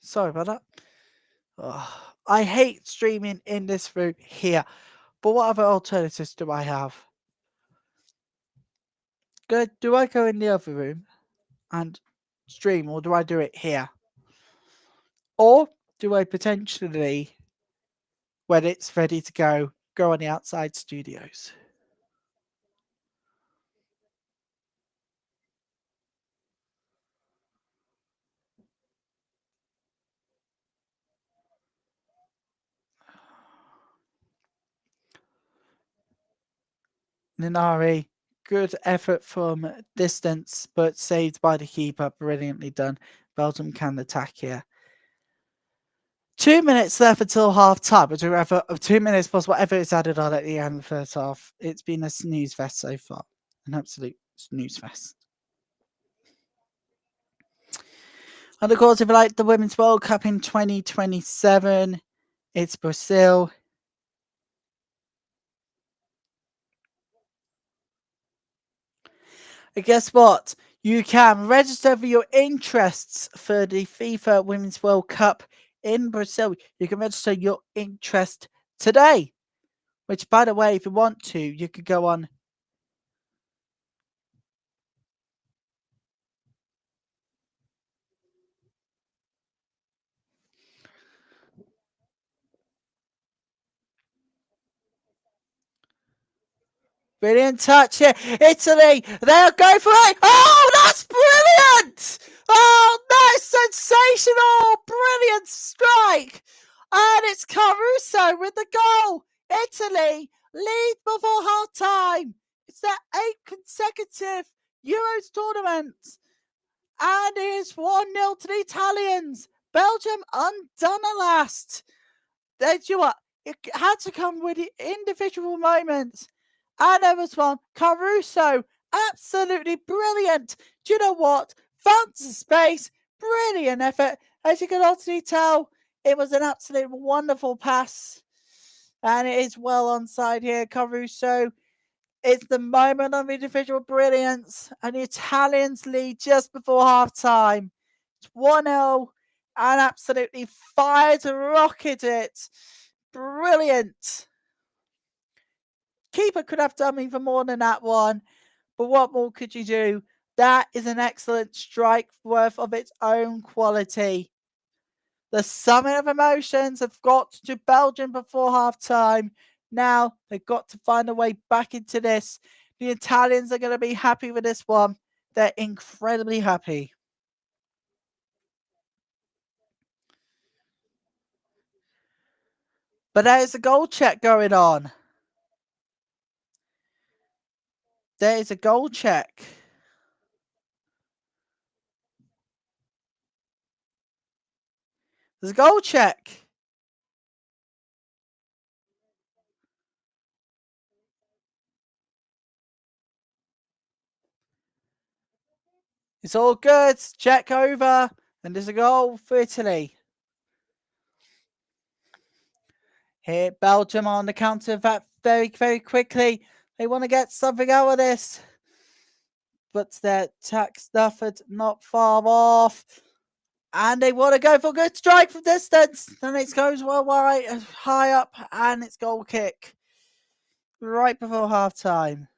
S1: Sorry about that. Oh, I hate streaming in this room here. But what other alternatives do I have? Do I go in the other room and stream, or do I do it here? Or do I potentially, when it's ready to go on the outside studios? Ninari, good effort from distance, but saved by the keeper. Brilliantly done. Belgium can attack here. 2 minutes left until half time, but whatever 2 minutes plus whatever is added on at the end of the first half. It's been a snooze fest so far. An absolute snooze fest. And of course, if you like the Women's World Cup in 2027, it's Brazil. And guess what? You can register for your interests for the FIFA Women's World Cup in Brazil. You can register your interest today. Which, by the way, if you want to, you could go on. Brilliant touch here. Italy, they'll go for it. Oh, that's brilliant. Oh, that's sensational. Brilliant strike. And it's Caruso with the goal. Italy lead before half time. It's their 8th consecutive Euros tournament. And it's 1-0 to the Italians. Belgium undone at last. You what? It had to come with the individual moments. And there was one. Caruso, absolutely brilliant. Do you know what? Found some space. Brilliant effort. As you can also tell, it was an absolute wonderful pass. And it is well onside here. Caruso. It's the moment of individual brilliance. And the Italians lead just before half time. It's 1-0 and absolutely fired, rocketed it. Brilliant. Keeper could have done even more than that one. But what more could you do? That is an excellent strike worth of its own quality. The summit of emotions have got to Belgium before half time. Now they've got to find a way back into this. The Italians are going to be happy with this one. They're incredibly happy. But there's a goal check going on. There is a goal check. There's a goal check. It's all good. Check over. And there's a goal for Italy. Here, Belgium on the counter that very, very quickly. They want to get something out of this. But their attack Stafford not far off. And they want to go for a good strike from distance. Then it goes well wide, high up, and it's goal kick. Right before half time.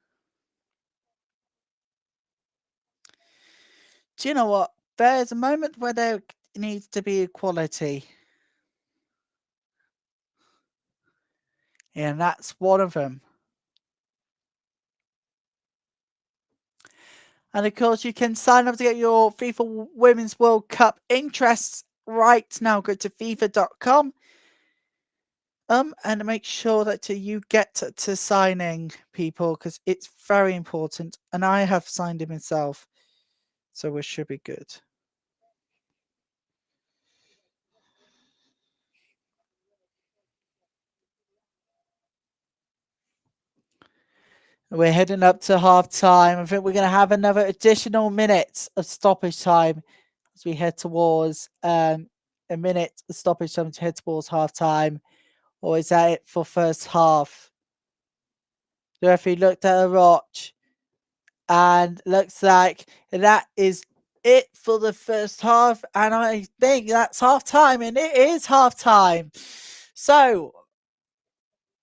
S1: Do you know what? There's a moment where there needs to be equality. And that's one of them. And of course, you can sign up to get your FIFA Women's World Cup interests right now. Go to FIFA.com. And make sure that you get to signing people because it's very important. And I have signed it myself, so it should be good. We're heading up to half time. I think we're going to have another additional minute of stoppage time as we head towards a minute of stoppage time to head towards half time. Or is that it for first half? The referee looked at a watch and looks like that is it for the first half. And I think that's half time, and it is half time. So,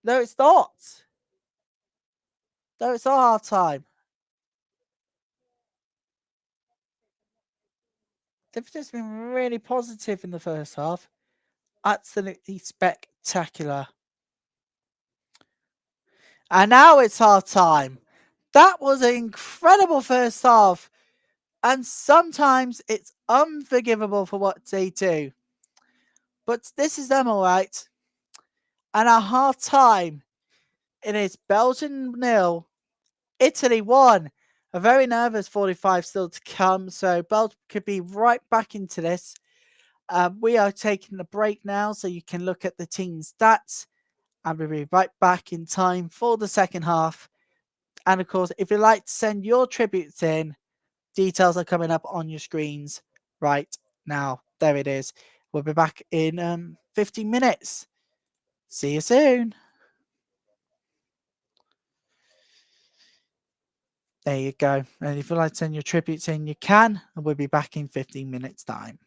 S1: no, it's not. No, it's not half time. They've just been really positive in the first half. Absolutely spectacular. And now it's half time. That was an incredible first half. And sometimes it's unforgivable for what they do. But this is them, all right. And at half time, it is Belgium 0, Italy won. A very nervous 45 still to come, so Belgium could be right back into this. We are taking a break now, so you can look at the team stats, and we'll be right back in time for the second half. And of course, if you'd like to send your tributes in, details are coming up on your screens right now. There it is. We'll be back in 15 minutes. See you soon. There you go. And if you'd like to send your tributes in, you can. And we'll be back in 15 minutes' time.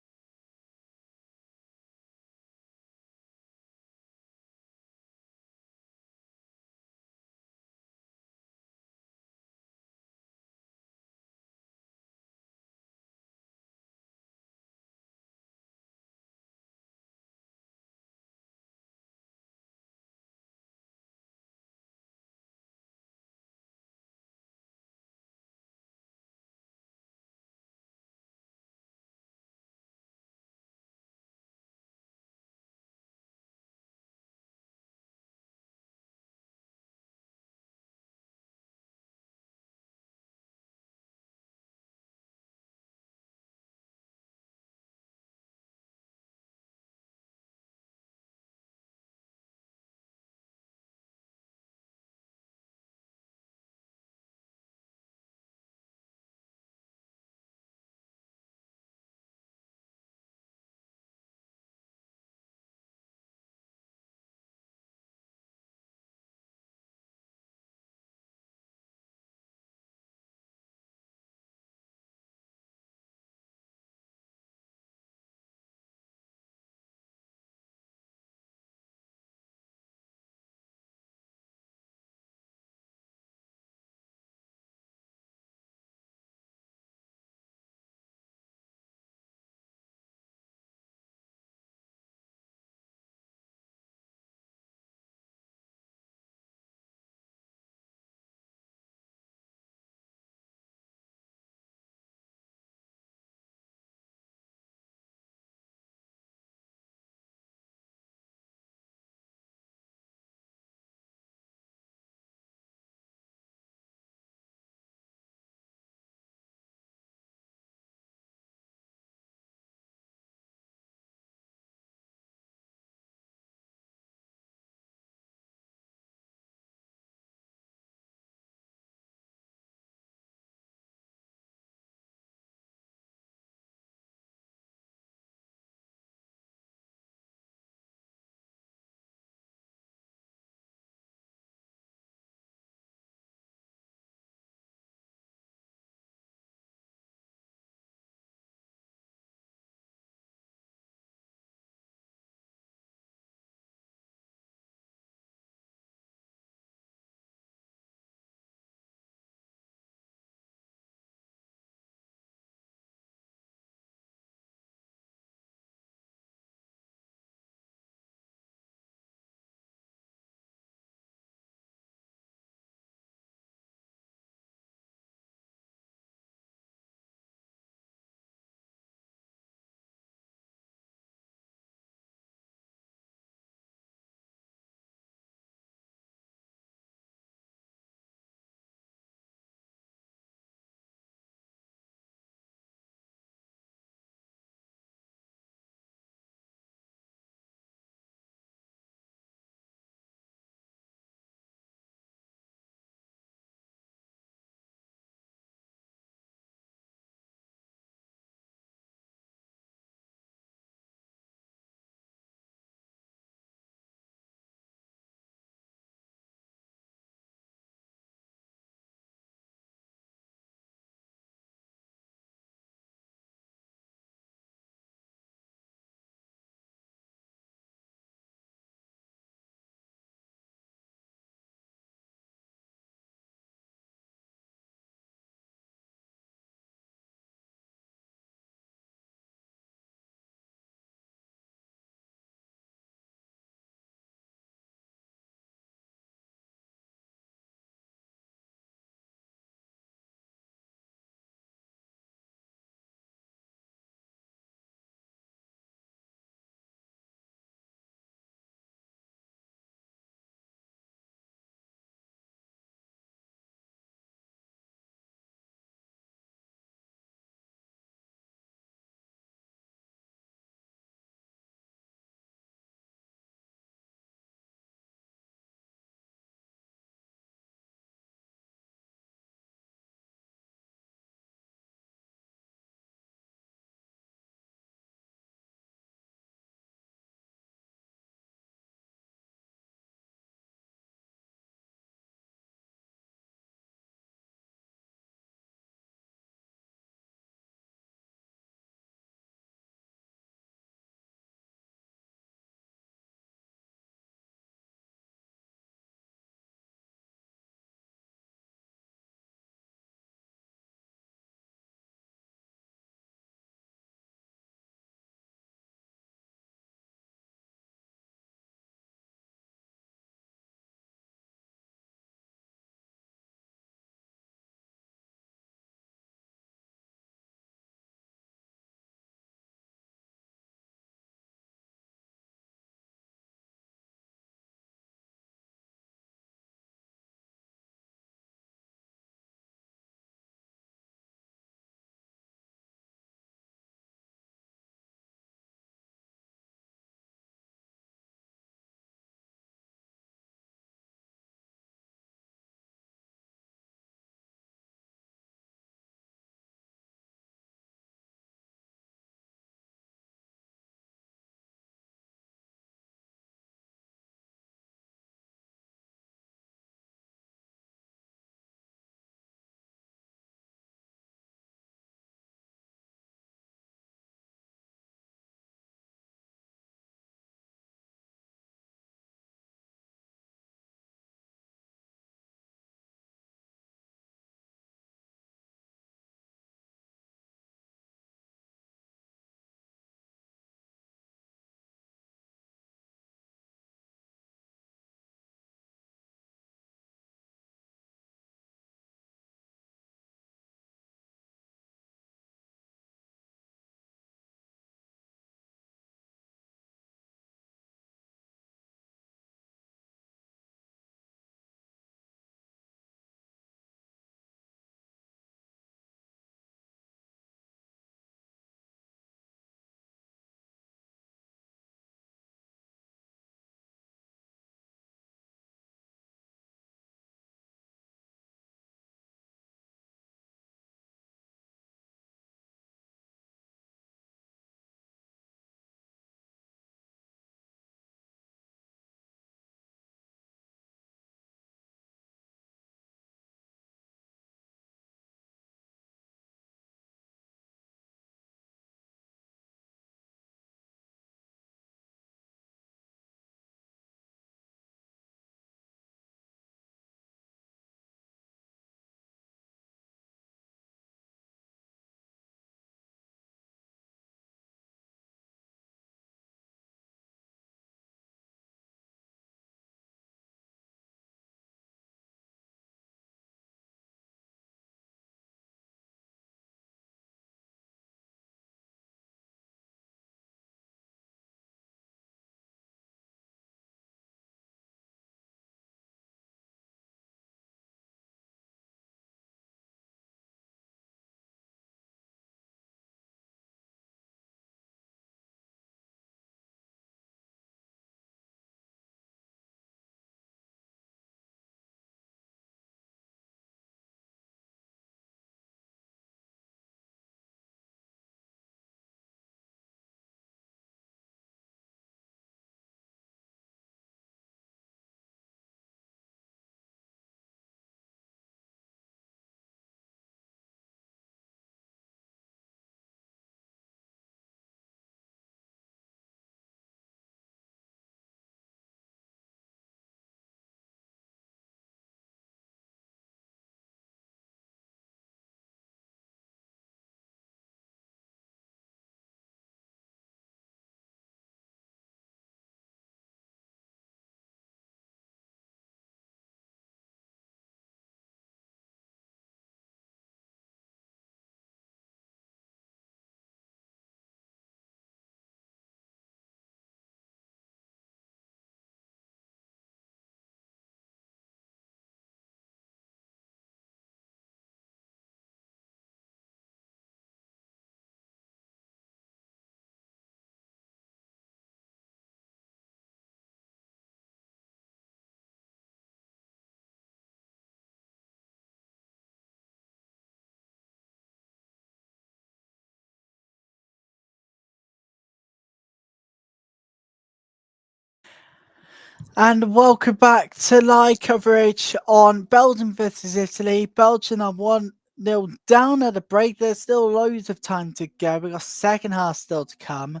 S1: And welcome back to live coverage on Belgium versus Italy. Belgium are 1-0 down at the break. There's still loads of time to go. We've got second half still to come.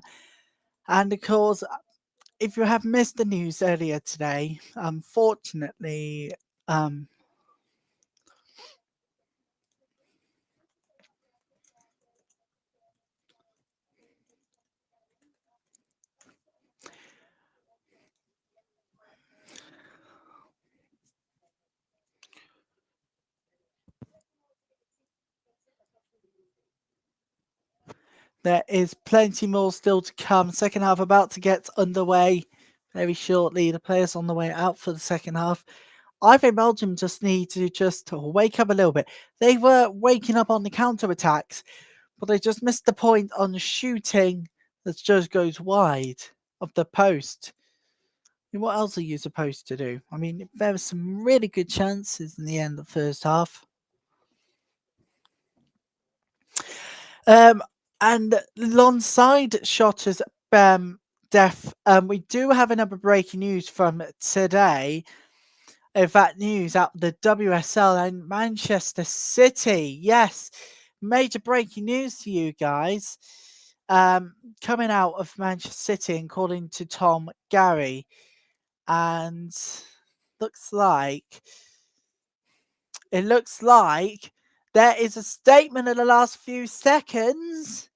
S1: And of course, if you have missed the news earlier today, unfortunately, there is plenty more still to come. Second half about to get underway very shortly. The players on the way out for the second half. I think Belgium just need to just wake up a little bit. They were waking up on the counter attacks, but they just missed the point on shooting that just goes wide of the post. I mean, what else are you supposed to do? I mean, there were some really good chances in the end of the first half. Um, and alongside Shotter's death, we do have another breaking news from today. Of that news out the WSL and Manchester City. Yes, major breaking news to you guys. Coming out of Manchester City, according to Tom Gary, and looks like there is a statement in the last few seconds.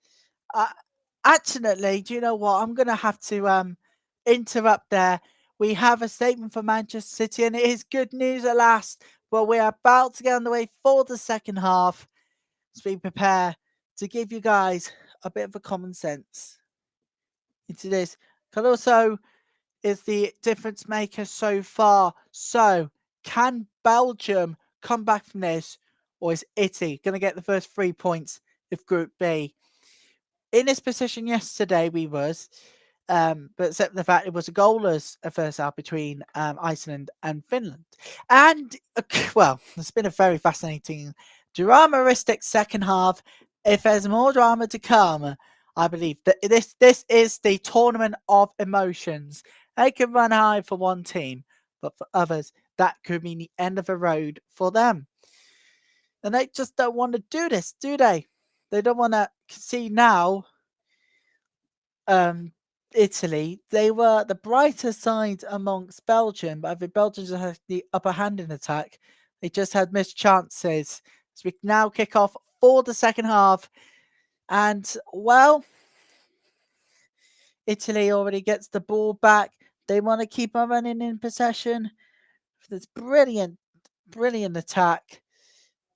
S1: Actually, do you know what? I'm gonna have to interrupt there. We have a statement from Manchester City, and it is good news at last. But we are about to get on the way for the second half, so we prepare to give you guys a bit of a common sense into this. Caruso is the difference maker so far. So, can Belgium come back from this, or is Italy going to get the first 3 points of Group B? In this position yesterday, we was, but except the fact it was a goalless first half between Iceland and Finland. And, well, it's been a very fascinating, dramatistic second half. If there's more drama to come, I believe that this is the tournament of emotions. They can run high for one team, but for others, that could mean the end of the road for them. And they just don't want to do this, do they? They don't want to see now Italy. They were the brighter side amongst Belgium, but I think Belgium just had the upper hand in attack. They just had missed chances. So we now kick off for the second half. And, well, Italy already gets the ball back. They want to keep on running in possession. This brilliant attack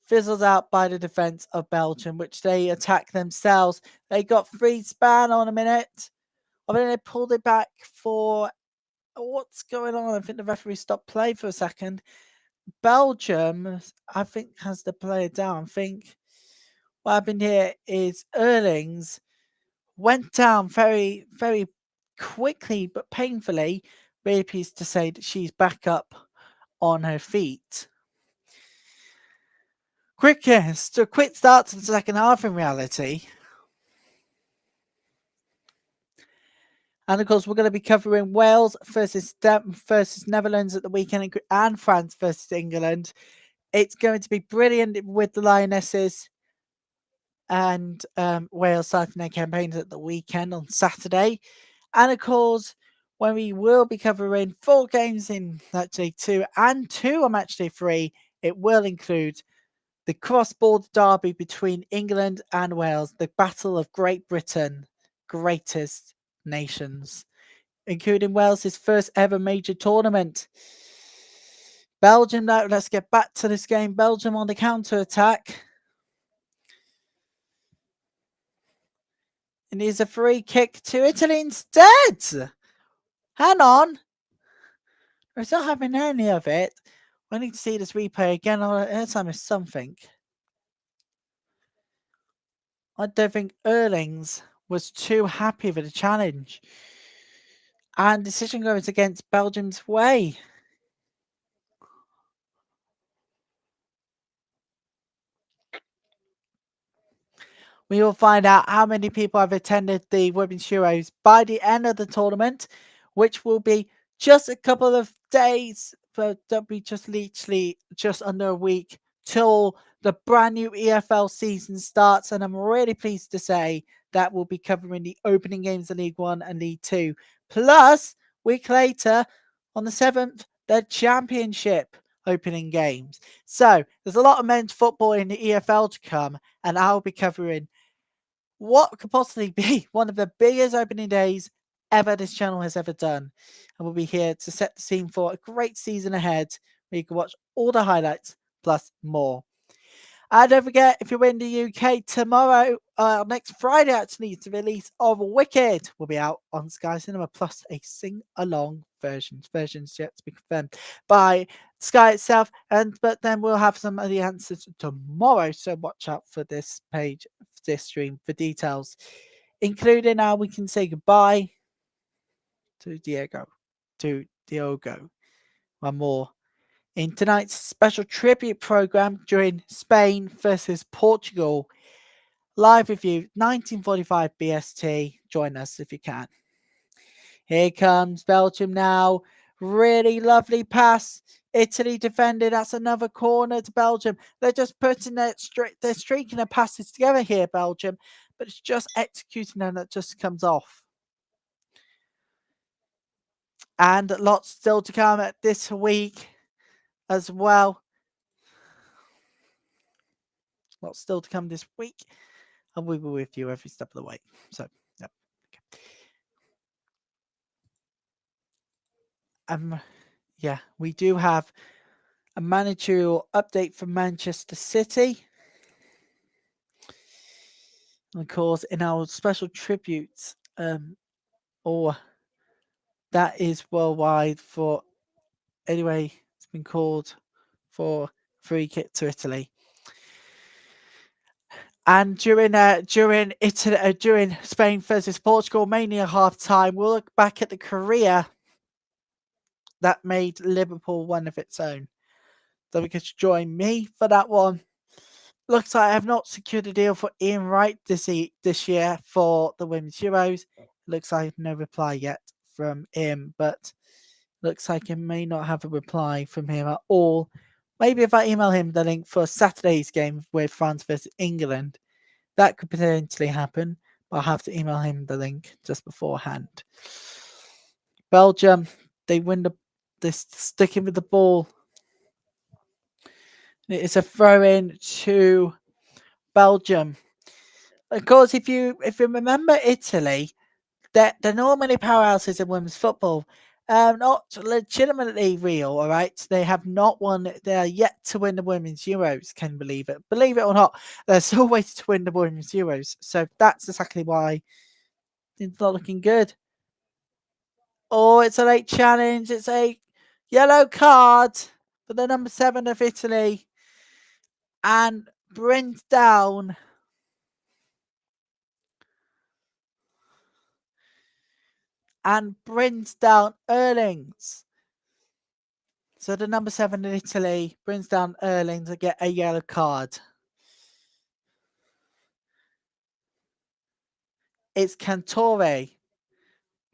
S1: fizzles out by the defense of Belgium, which they attack themselves. They got free span on a minute. I mean, they pulled it back for what's going on. I think the referee stopped play for a second. Belgium, I think, has the player down. I think what happened here is Erlings went down very, very quickly but painfully. Really pleased to say that she's back up on her feet. Quickest, a quick start to the second half in reality. And of course, we're going to be covering Wales versus Netherlands at the weekend and France versus England. It's going to be brilliant with the Lionesses and Wales starting their campaigns at the weekend on Saturday. And of course, when we will be covering 4 games in match day 2 and 2 on match day 3, it will include the cross-border derby between England and Wales, the Battle of Great Britain, greatest nations, including Wales' first ever major tournament. Belgium, now let's get back to this game. Belgium on the counter-attack. And here's a free kick to Italy instead. Hang on. We're not having any of it. I need to see this replay again. Unless I missed something. I don't think Erlings was too happy with the challenge. And decision goes against Belgium's way. We will find out how many people have attended the Women's Euros by the end of the tournament, which will be just a couple of days, but that'll be just literally just under a week till the brand new EFL season starts. And I'm really pleased to say that we'll be covering the opening games of League One and League Two. Plus, week later, on the 7th, the Championship opening games. So there's a lot of men's football in the EFL to come, and I'll be covering what could possibly be one of the biggest opening days ever this channel has ever done. And we'll be here to set the scene for a great season ahead where you can watch all the highlights plus more. And don't forget, if you're in the UK tomorrow, next Friday actually, the release of Wicked will be out on Sky Cinema, plus a sing-along versions yet to be confirmed by Sky itself. But then we'll have some of the answers tomorrow, so watch out for this page, this stream for details, including how we can say goodbye to Diogo. One more. In tonight's special tribute program during Spain versus Portugal, live review 1945 BST. Join us if you can. Here comes Belgium now. Really lovely pass. Italy defended. That's another corner to Belgium. They're just putting they're streaking their passes together here, Belgium, but it's just executing and it just comes off. And lots still to come this week as well. Lots still to come this week, and we will be with you every step of the way. So, yeah. Yeah, we do have a managerial update from Manchester City. And of course, in our special tributes, or that is worldwide for anyway, it's been called for free kick to Italy. And during Italy, during Spain versus Portugal, mainly at half time, we'll look back at the career that made Liverpool one of its own. So we could join me for that one. Looks like I have not secured a deal for Ian Wright this year for the Women's Euros. Looks like no reply yet from him, but looks like I may not have a reply from him at all. Maybe if I email him the link for Saturday's game with France versus England, that could potentially happen. But I'll have to email him the link just beforehand. Belgium, they're sticking with the ball. It's a throw in to Belgium. Of course, if you remember Italy, they're normally powerhouses in women's football. Not legitimately real, all right? They have not won. They are yet to win the Women's Euros. Can you believe it? Believe it or not, they're still waiting to win the Women's Euros. So that's exactly why it's not looking good. Oh, it's a late challenge. It's a yellow card for the number 7 of Italy. And brings down Erlings. So the number 7 in Italy brings down Erling to get a yellow card. It's Cantore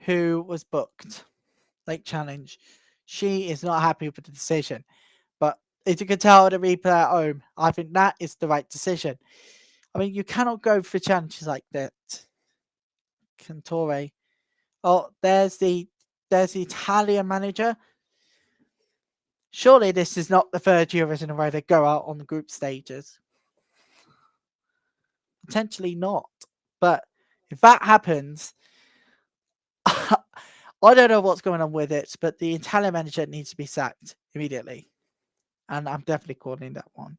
S1: who was booked. Late challenge. She is not happy with the decision. But if you can tell the replay at home, I think that is the right decision. I mean, you cannot go for challenges like that. Cantore. Oh, there's the Italian manager. Surely this is not the third Euros in a row they go out on the group stages. Potentially not. But if that happens, I don't know what's going on with it, but the Italian manager needs to be sacked immediately. And I'm definitely calling that one.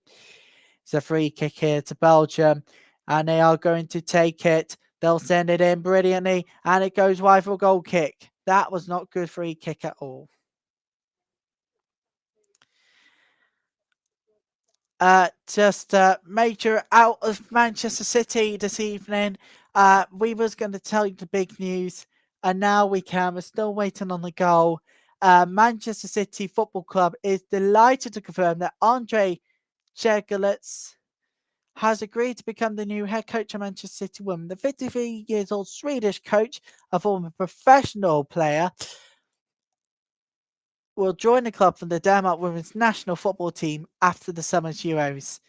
S1: It's a free kick here to Belgium, and they are going to take it. They'll send it in brilliantly, and it goes wide for a goal kick. That was not good free kick at all. Just major out of Manchester City this evening. We was going to tell you the big news, and now we can. We're still waiting on the goal. Manchester City Football Club is delighted to confirm that Andre Jegulitz has agreed to become the new head coach of Manchester City Women. The 53 years old Swedish coach, a former professional player, will join the club from the Denmark women's national football team after the summer's Euros.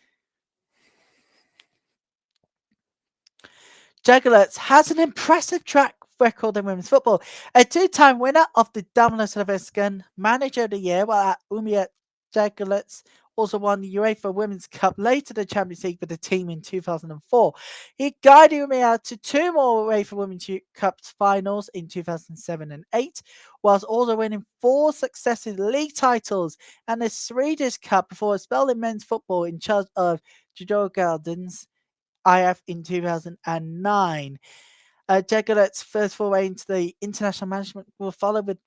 S1: Jaguars has an impressive track record in women's football. A two-time winner of the Damlasvenskan Manager of the Year, while at Umeå Jaguars also won the UEFA Women's Cup, later the Champions League with the team in 2004. He guided Umeå to two more UEFA Women's Cup finals in 2007 and 8, whilst also winning 4 successive league titles and the Swedish Cup before a spell in men's football in charge of Djurgårdens IF in 2009. Jaguars' first foray into the international management will follow with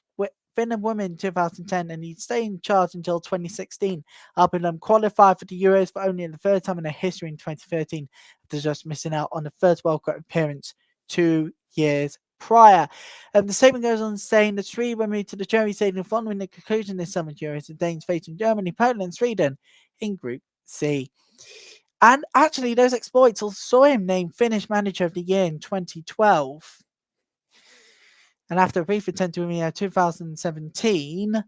S1: Finland women in 2010, and he'd stay in charge until 2016, helping them qualify for the Euros for only the third time in their history in 2013, after just missing out on the first World Cup appearance 2 years prior. The statement goes on saying the Swedes were moved to the Germany Stadium following the conclusion of this summer's Euros, the Danes facing Germany, Poland, and Sweden in Group C. And actually, those exploits also saw him named Finnish Manager of the Year in 2012. And after a brief return to Umeå 2017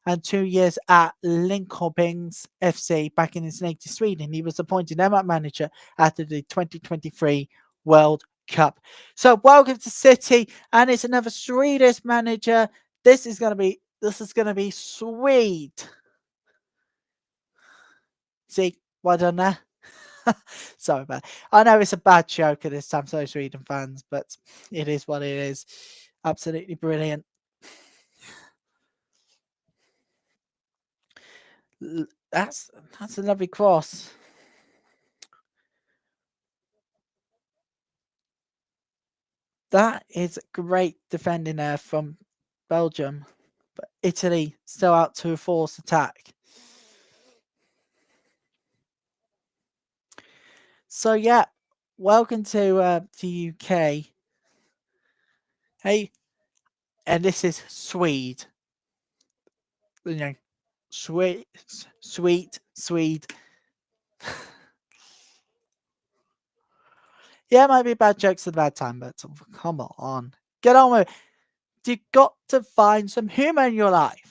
S1: and 2 years at Linköpings FC back in his native Sweden, he was appointed Denmark manager after the 2023 World Cup. So welcome to City, and it's another Swedish manager. This is gonna be sweet. See, well done there. Sorry about it. I know it's a bad joke at this time, sorry, Sweden fans, but it is what it is. Absolutely brilliant. That's a lovely cross. That is great defending there from Belgium, but Italy still out to a forced attack. So yeah, welcome to the UK. Hey, and this is Swede. You know, sweet. Yeah, it might be bad jokes at a bad time, but come on. Get on with it. You've got to find some humor in your life.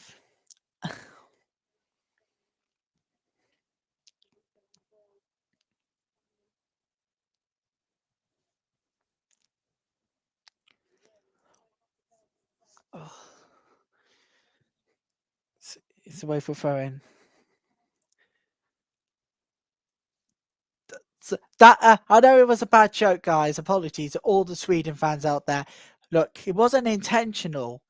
S1: It's a way for throwing. So that I know it was a bad joke, guys. Apologies to all the Sweden fans out there. Look, it wasn't intentional,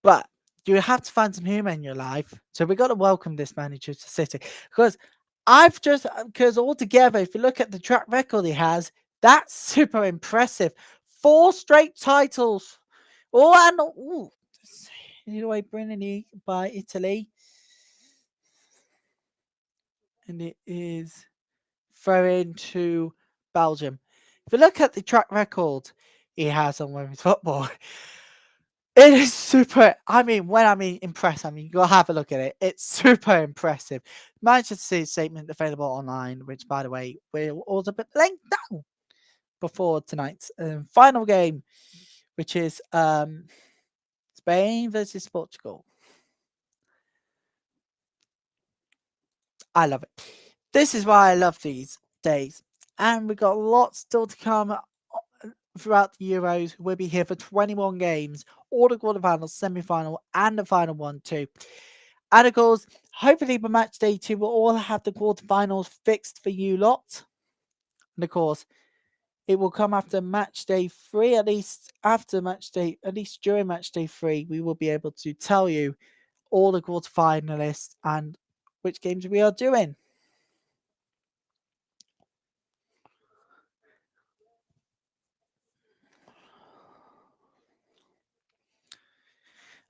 S1: but you have to find some humor in your life. So we got to welcome this manager to City because altogether, if you look at the track record he has, that's super impressive. 4 straight titles. Anyway, brilliantly by Italy, and it is thrown to Belgium. If you look at the track record he has on women's football, it is super. When I mean impressed, you gotta have a look at it. It's super impressive. Manchester City's statement available online, which, by the way, we'll also put link down before tonight's final game, which is Spain versus Portugal. I love it. This is why I love these days. And we've got lots still to come throughout the Euros. We'll be here for 21 games, all the quarterfinals, semi-final, and the final one too. And of course, hopefully by match day 2, we'll all have the quarterfinals fixed for you lot. And of course, it will come after match day 3, at least during match day 3, we will be able to tell you all the quarterfinalists and which games we are doing.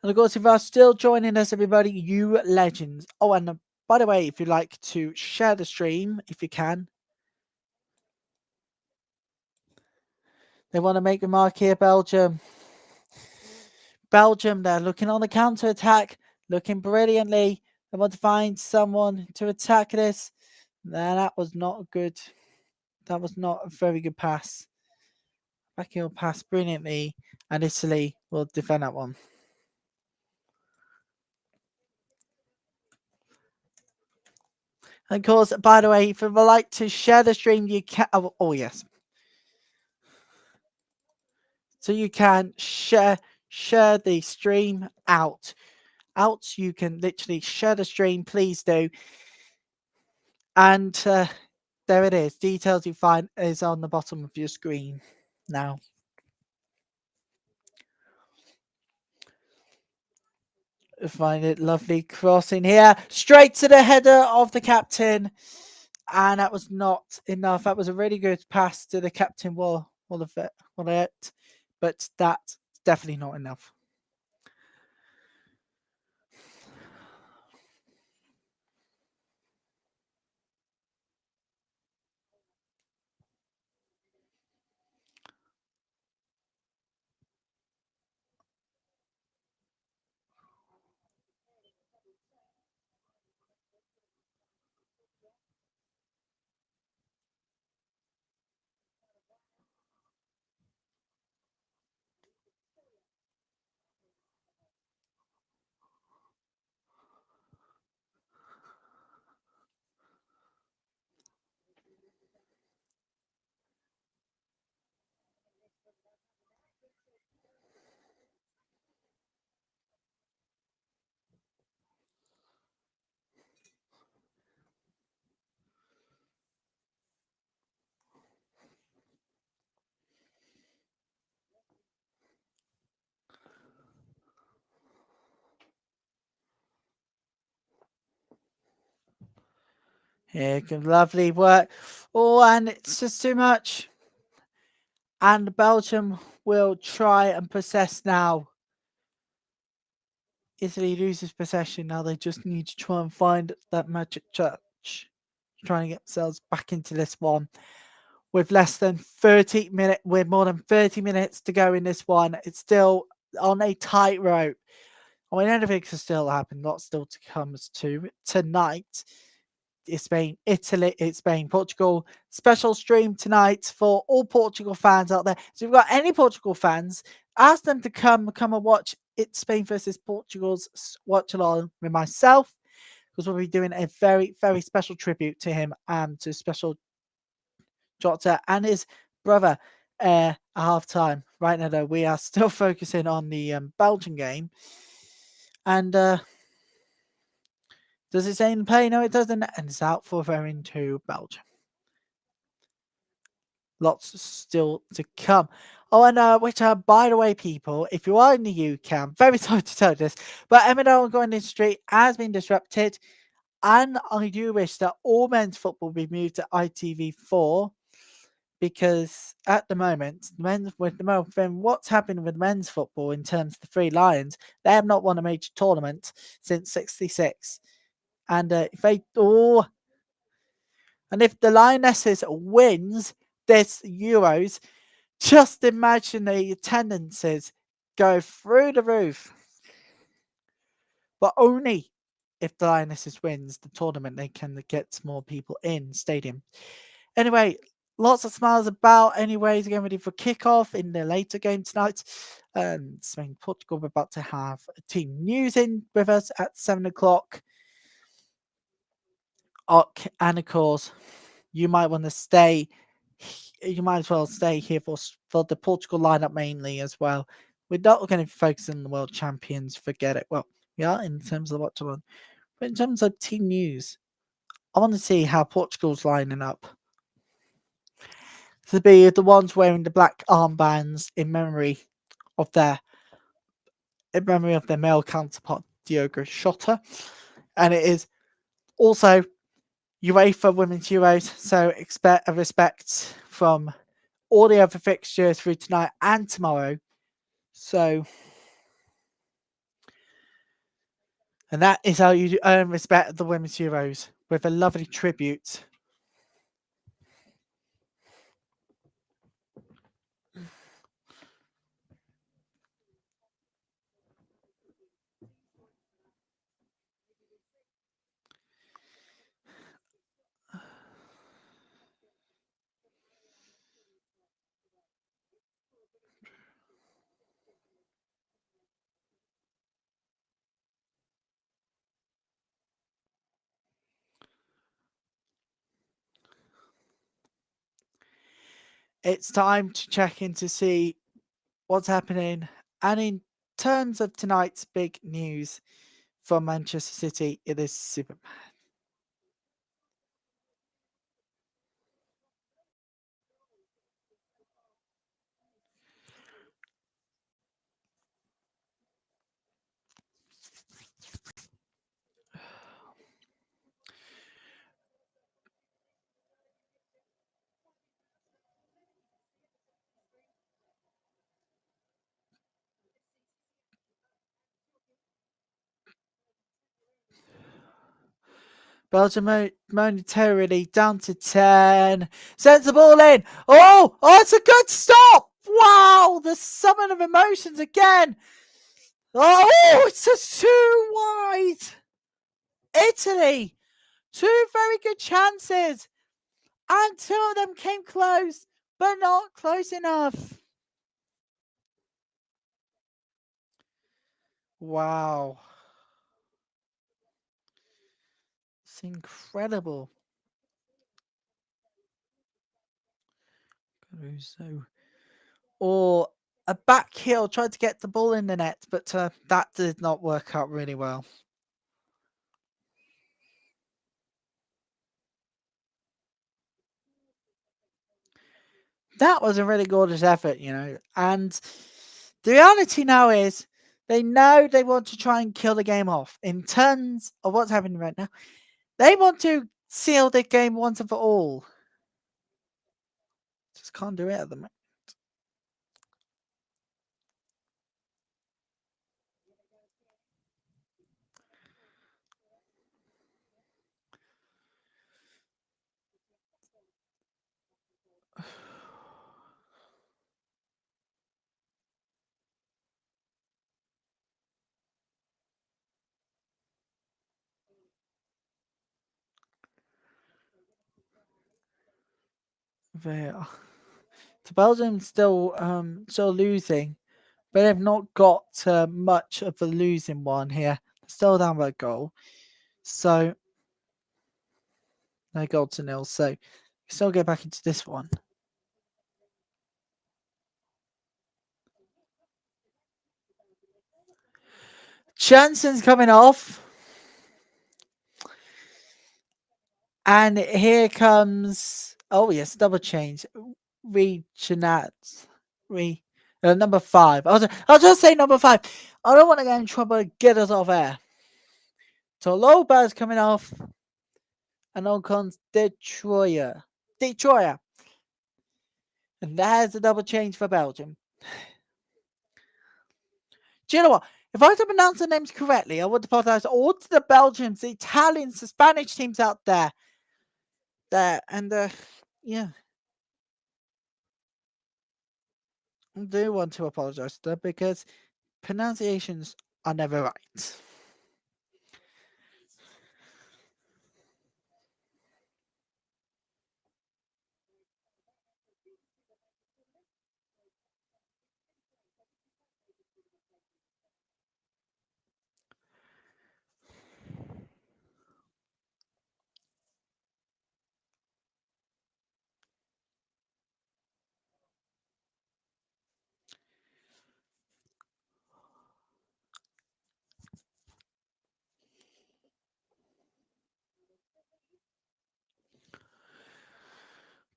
S1: And of course, if you are still joining us, everybody, you legends. Oh, and by the way, if you'd like to share the stream, if you can. They want to make the mark here, Belgium. Belgium, they're looking on the counter-attack, looking brilliantly. They want to find someone to attack this. Nah, that was not good. That was not a very good pass. Backheel pass brilliantly, and Italy will defend that one. Of course, by the way, if you would like to share the stream, you can. Oh yes. So you can share the stream out. You can literally share the stream. Please do. And there it is. Details you find is on the bottom of your screen now. Find it lovely crossing here, straight to the header of the captain, and that was not enough. That was a really good pass to the captain, but that's definitely not enough. Yeah, good, lovely work. Oh, and it's just too much. And Belgium will try and possess now. Italy loses possession now. They just need to try and find that magic touch, trying to get themselves back into this one. With less than 30 minutes, with more than 30 minutes to go in this one, it's still on a tightrope. I mean, anything can still happen. Lots still to come as to tonight. It's Spain, Italy, it's Spain, Portugal. Special stream tonight for all Portugal fans out there. So if you've got any Portugal fans, ask them to come and watch It's Spain versus Portugal's Watchalong with myself, because we'll be doing a very, very special tribute to him and to special Jota and his brother at half time. Right now, though, we are still focusing on the Belgian game. And does it say in play? No, it doesn't. And it's out for going to Belgium. Lots still to come. Oh, and by the way, people, if you are in the UK, I'm very sorry to tell you this, but M&L going industry has been disrupted, and I do wish that all men's football be moved to ITV4, because at the moment, what's happening with men's football in terms of the Three Lions, they have not won a major tournament since '66, and if the Lionesses wins this Euros, just imagine the attendances go through the roof. But only if the Lionesses wins the tournament, they can get more people in stadium. Anyway, lots of smiles about. Anyways, getting ready for kickoff in the later game tonight. Spain, Portugal, we're about to have team news in with us at 7 o'clock. And of course, you might want to stay. You might as well stay here for the Portugal lineup mainly as well. We're not going to focus on the world champions. Forget it. Well, yeah, in terms of what to run, but in terms of team news, I want to see how Portugal's lining up to be the ones wearing the black armbands in memory of their male counterpart Diogo Jota, and it is also UEFA Women's Euros, so expect a respect from all the other fixtures through tonight and tomorrow. So, and that is how you earn respect of the Women's Euros, with a lovely tribute. it's time to check in to see what's happening. And in terms of tonight's big news from Manchester City, it is Superman. Belgium momentarily down to 10. Sends the ball in. Oh, it's a good stop. Wow, the summon of emotions again. Oh, it's just too wide. Italy, two very good chances. And two of them came close, but not close enough. Wow. It's incredible. Caruso. Or a back heel tried to get the ball in the net, but that did not work out really well. That was a really gorgeous effort, and the reality now is they know they want to try and kill the game off. In terms of what's happening right now, they want to seal the game once and for all. Just can't do it at the moment. They are. So Belgium still losing, but they've not got much of a losing one here. Still down by a goal, so no goal to nil. So still get back into this one. Chanson's coming off, and here comes. Oh yes, double change. Rechanat. Number 5. I'll just say number 5. I don't want to get in trouble and get us off air. So Lopez coming off, and on comes Detroyer. And there's a double change for Belgium. Do you know what? If I had to pronounce the names correctly, I would apologize all to the Belgians, the Italians, the Spanish teams out there. And yeah, I do want to apologize to them because pronunciations are never right.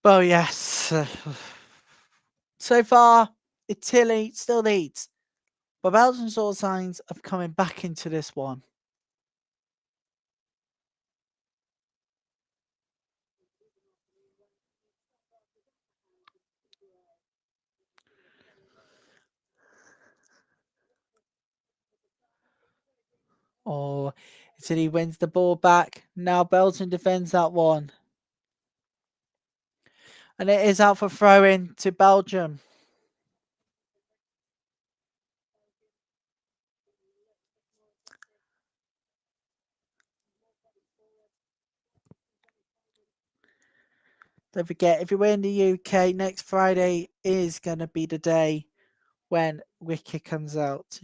S1: Well, yes. So far, Italy still leads, but Belgium saw signs of coming back into this one. Oh, Italy wins the ball back. Now Belgium defends that one. And it is out for throw-in to Belgium. Don't forget, if you're in the UK, next Friday is going to be the day when Wicked comes out.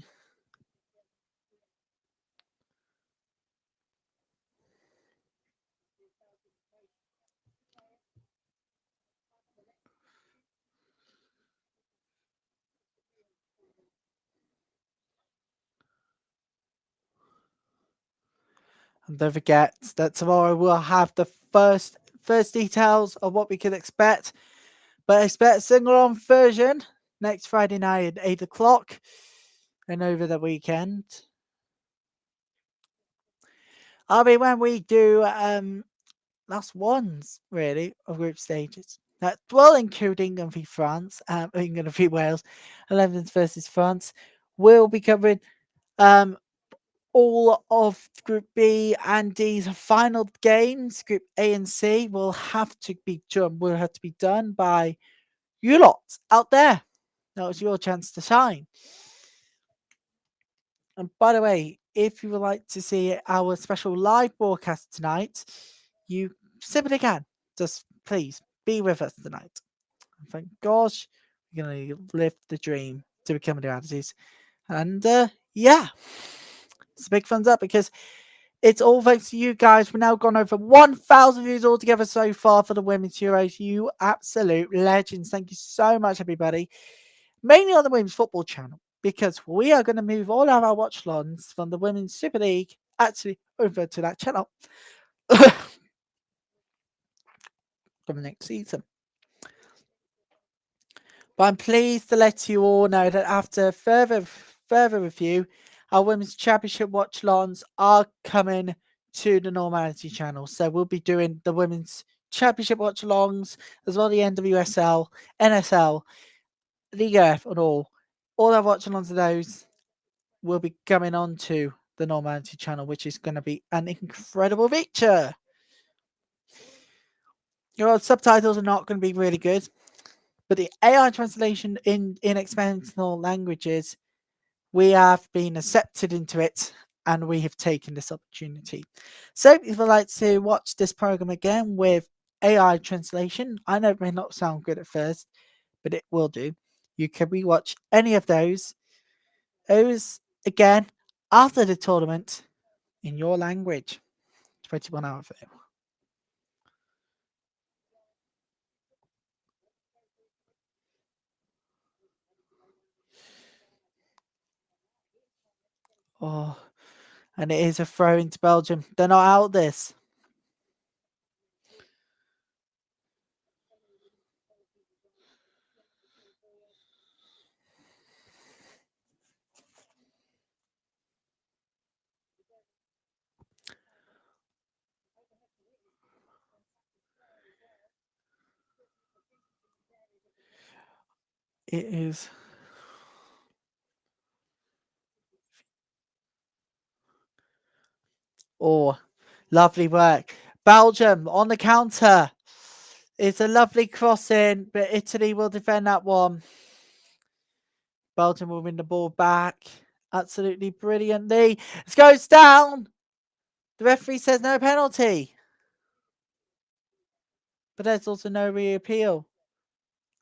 S1: And don't forget that tomorrow we'll have the first details of what we can expect. But expect a single-on version next Friday night at 8 o'clock and over the weekend. I mean, when we do last ones, really, of group stages. Well, including England v France, England v Wales, 11th versus France, we'll be covering all of Group B and D's final games. Group A and C will have to be done by you lot out there. That was your chance to shine. And by the way, if you would like to see our special live broadcast tonight, you simply can. Just please be with us tonight. And thank gosh, we're going to live the dream to become realities. And yeah, it's a big thumbs up because it's all thanks to you guys. We've now gone over 1,000 views altogether so far for the Women's Euros. You absolute legends. Thank you so much, everybody. Mainly on the Women's Football channel, because we are going to move all of our watch-alongs from the Women's Super League actually over to that channel from the next season. But I'm pleased to let you all know that after further review, our Women's Championship watch-alongs are coming to the Normality channel. So we'll be doing the Women's Championship watch-alongs as well, the NWSL, NSL, Liga F, and all our watch-alongs of those will be coming on to the Normality channel, which is going to be an incredible feature. Your subtitles are not going to be really good, but the AI translation in experimental languages, we have been accepted into it, and we have taken this opportunity. So if you'd like to watch this program again with AI translation, I know it may not sound good at first, but it will do. You can rewatch any of those again after the tournament in your language. 21 hour video. Oh, and it is a throw into Belgium. They're not out this. It is. Oh, lovely work. Belgium on the counter. It's a lovely crossing, but Italy will defend that one. Belgium will win the ball back. Absolutely brilliantly. It goes down. The referee says no penalty. But there's also no reappeal.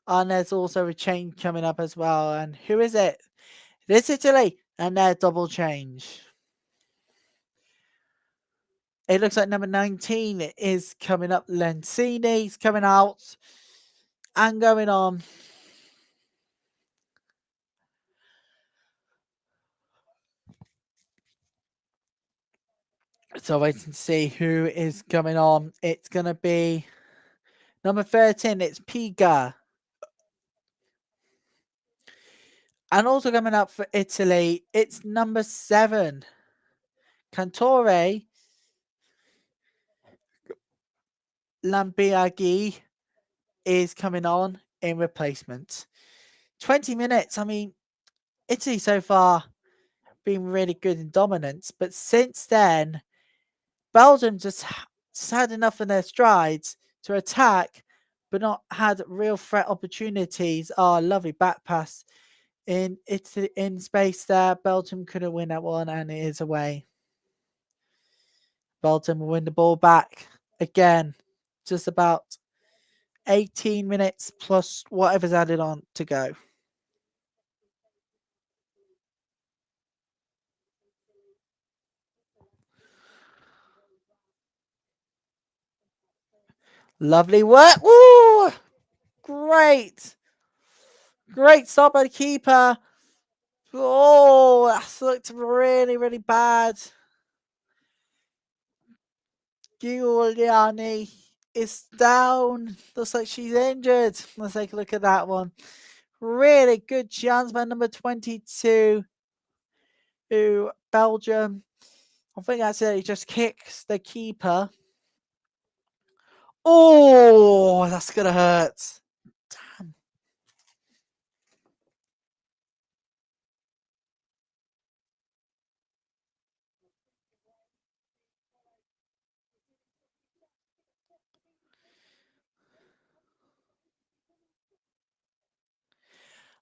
S1: And there's also a change coming up as well. And who is it? It's Italy. And their double change. It looks like number 19 is coming up. Lencini's coming out and going on. So waiting to see who is coming on. It's going to be number 13. It's Piga. And also coming up for Italy, it's number 7. Cantore Lambiaghi is coming on in replacement. 20 minutes. I mean, Italy so far been really good in dominance, but since then, Belgium just had enough in their strides to attack, but not had real threat opportunities. Oh, lovely back pass in space there. Belgium couldn't win that one, and it is away. Belgium will win the ball back again. Just about 18 minutes plus whatever's added on to go. Lovely work. Woo! Great. Great stop by the keeper. Oh, that's looked really, really bad. Giuliani is down. Looks like she's injured. Let's take a look at that one. Really good chance by number 22 to Belgium. I think that's it. He just kicks the keeper. Oh, that's going to hurt. Damn.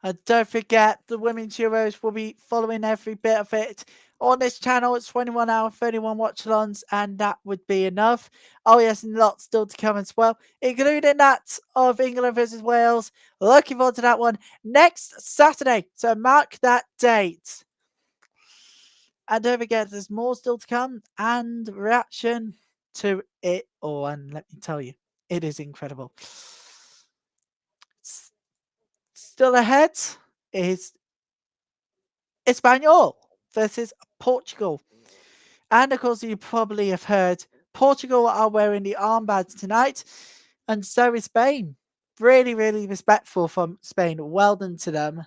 S1: And don't forget, the Women's Euros will be following every bit of it on this channel. It's 21 hour, 31 watch-alongs, and that would be enough. Oh, yes, and lots still to come as well, including that of England versus Wales. Looking forward to that one next Saturday. So mark that date. And don't forget, there's more still to come and reaction to it all. And let me tell you, it is incredible. Still ahead is Espanyol versus Portugal. And of course, you probably have heard Portugal are wearing the armbands tonight, and so is Spain. Really, really respectful from Spain. Well done to them.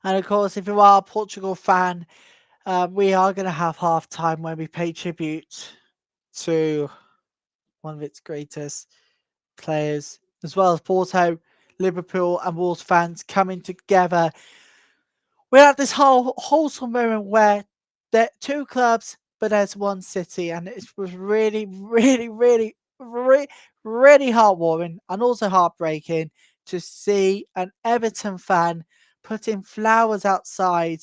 S1: And of course, if you are a Portugal fan, we are going to have half time where we pay tribute to one of its greatest players, as well as Porto, Liverpool, and Wolves fans coming together. We have this whole wholesome moment where there are two clubs, but there's one city, and it was really, really, really heartwarming and also heartbreaking to see an Everton fan putting flowers outside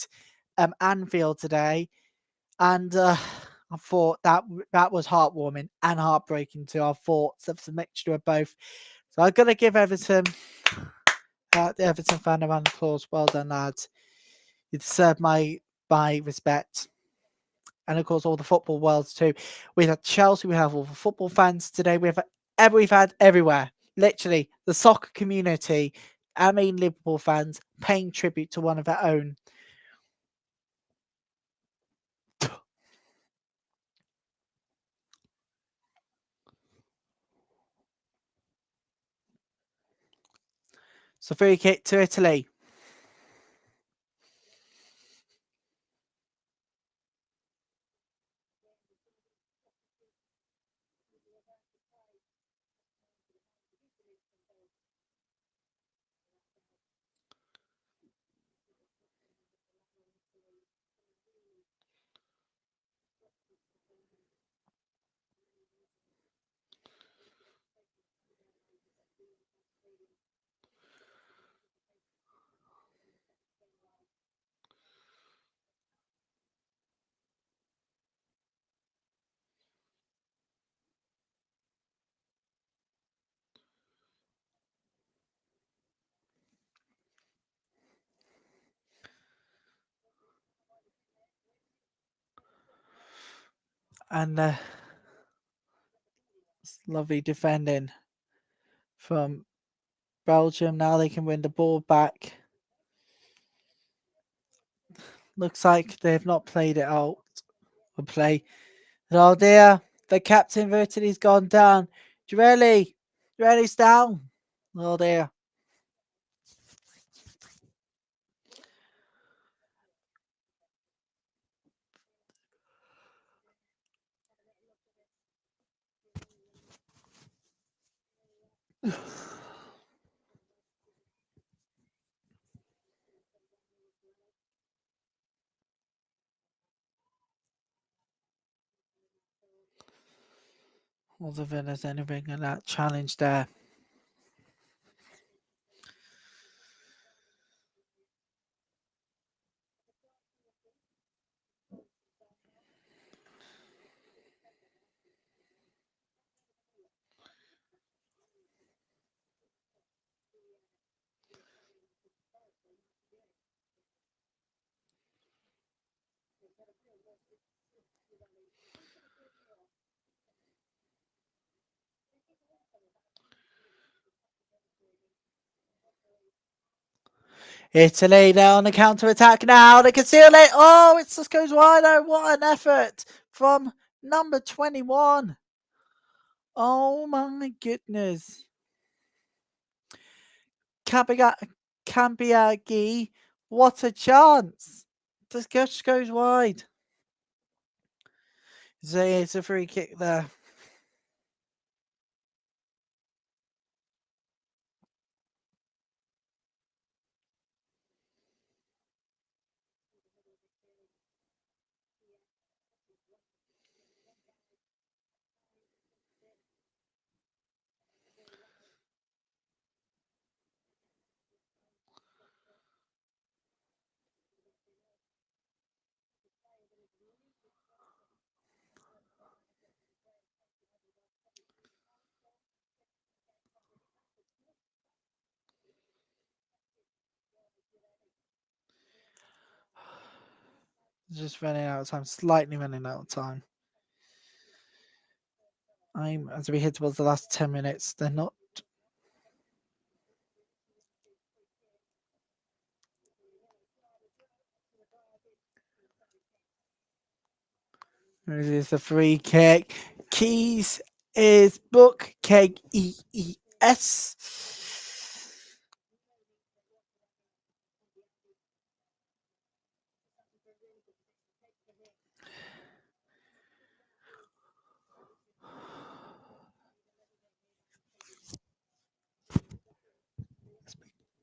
S1: Anfield today, and I thought that was heartwarming and heartbreaking too. I thought it's a mixture of both. So I'm gonna give Everton, the Everton fan, a round of applause. Well done, lads. You deserve my respect. And of course, all the football worlds too. We have Chelsea. We have all the football fans today. We've had everywhere. Literally, the soccer community. I mean, Liverpool fans paying tribute to one of their own. So free kick to Italy. And lovely defending from Belgium. Now they can win the ball back. Looks like they have not played it out or play. Oh dear, the captain of Italy's gone down. Girelli's down. Oh dear. Was if there's anything in that challenge there. Italy, they're on the counter attack now. They can seal it. Oh, it just goes wide. Oh, what an effort from number 21. Oh my goodness. Cambiaghi, what a chance. This just goes wide. So it's a free kick there. Just running out of time, slightly running out of time. As we hit towards the last 10 minutes, they're not. This is the free kick. Keys is book Kees.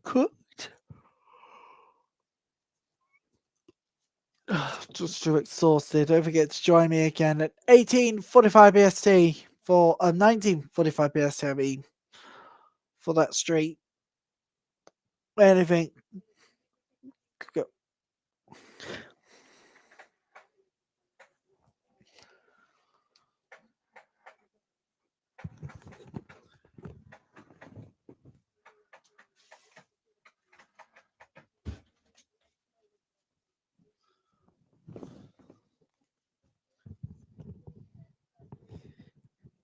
S1: Cooked. Just too exhausted. Don't forget to join me again at 18:45 BST for 19:45 BST. I mean, for that street. Anything. Go.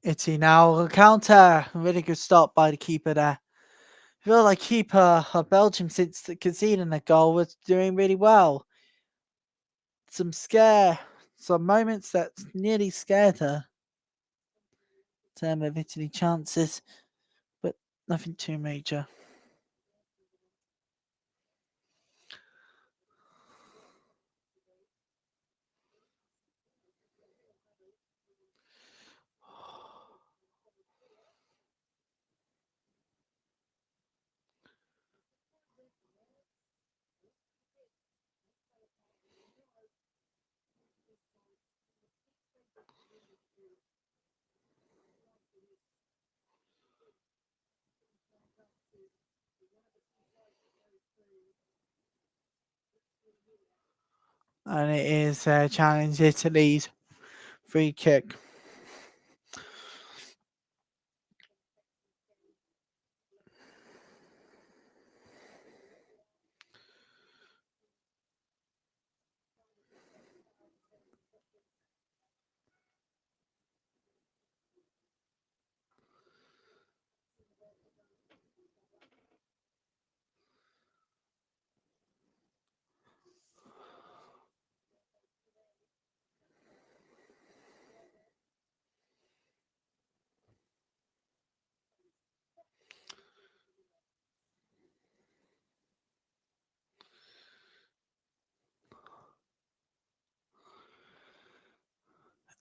S1: Itty now a counter. Really good stop by the keeper there. I feel like keeper of Belgium since conceding the goal was doing really well. Some moments that nearly scared her in terms of Italy chances, but nothing too major. And it is challenge Italy's free kick.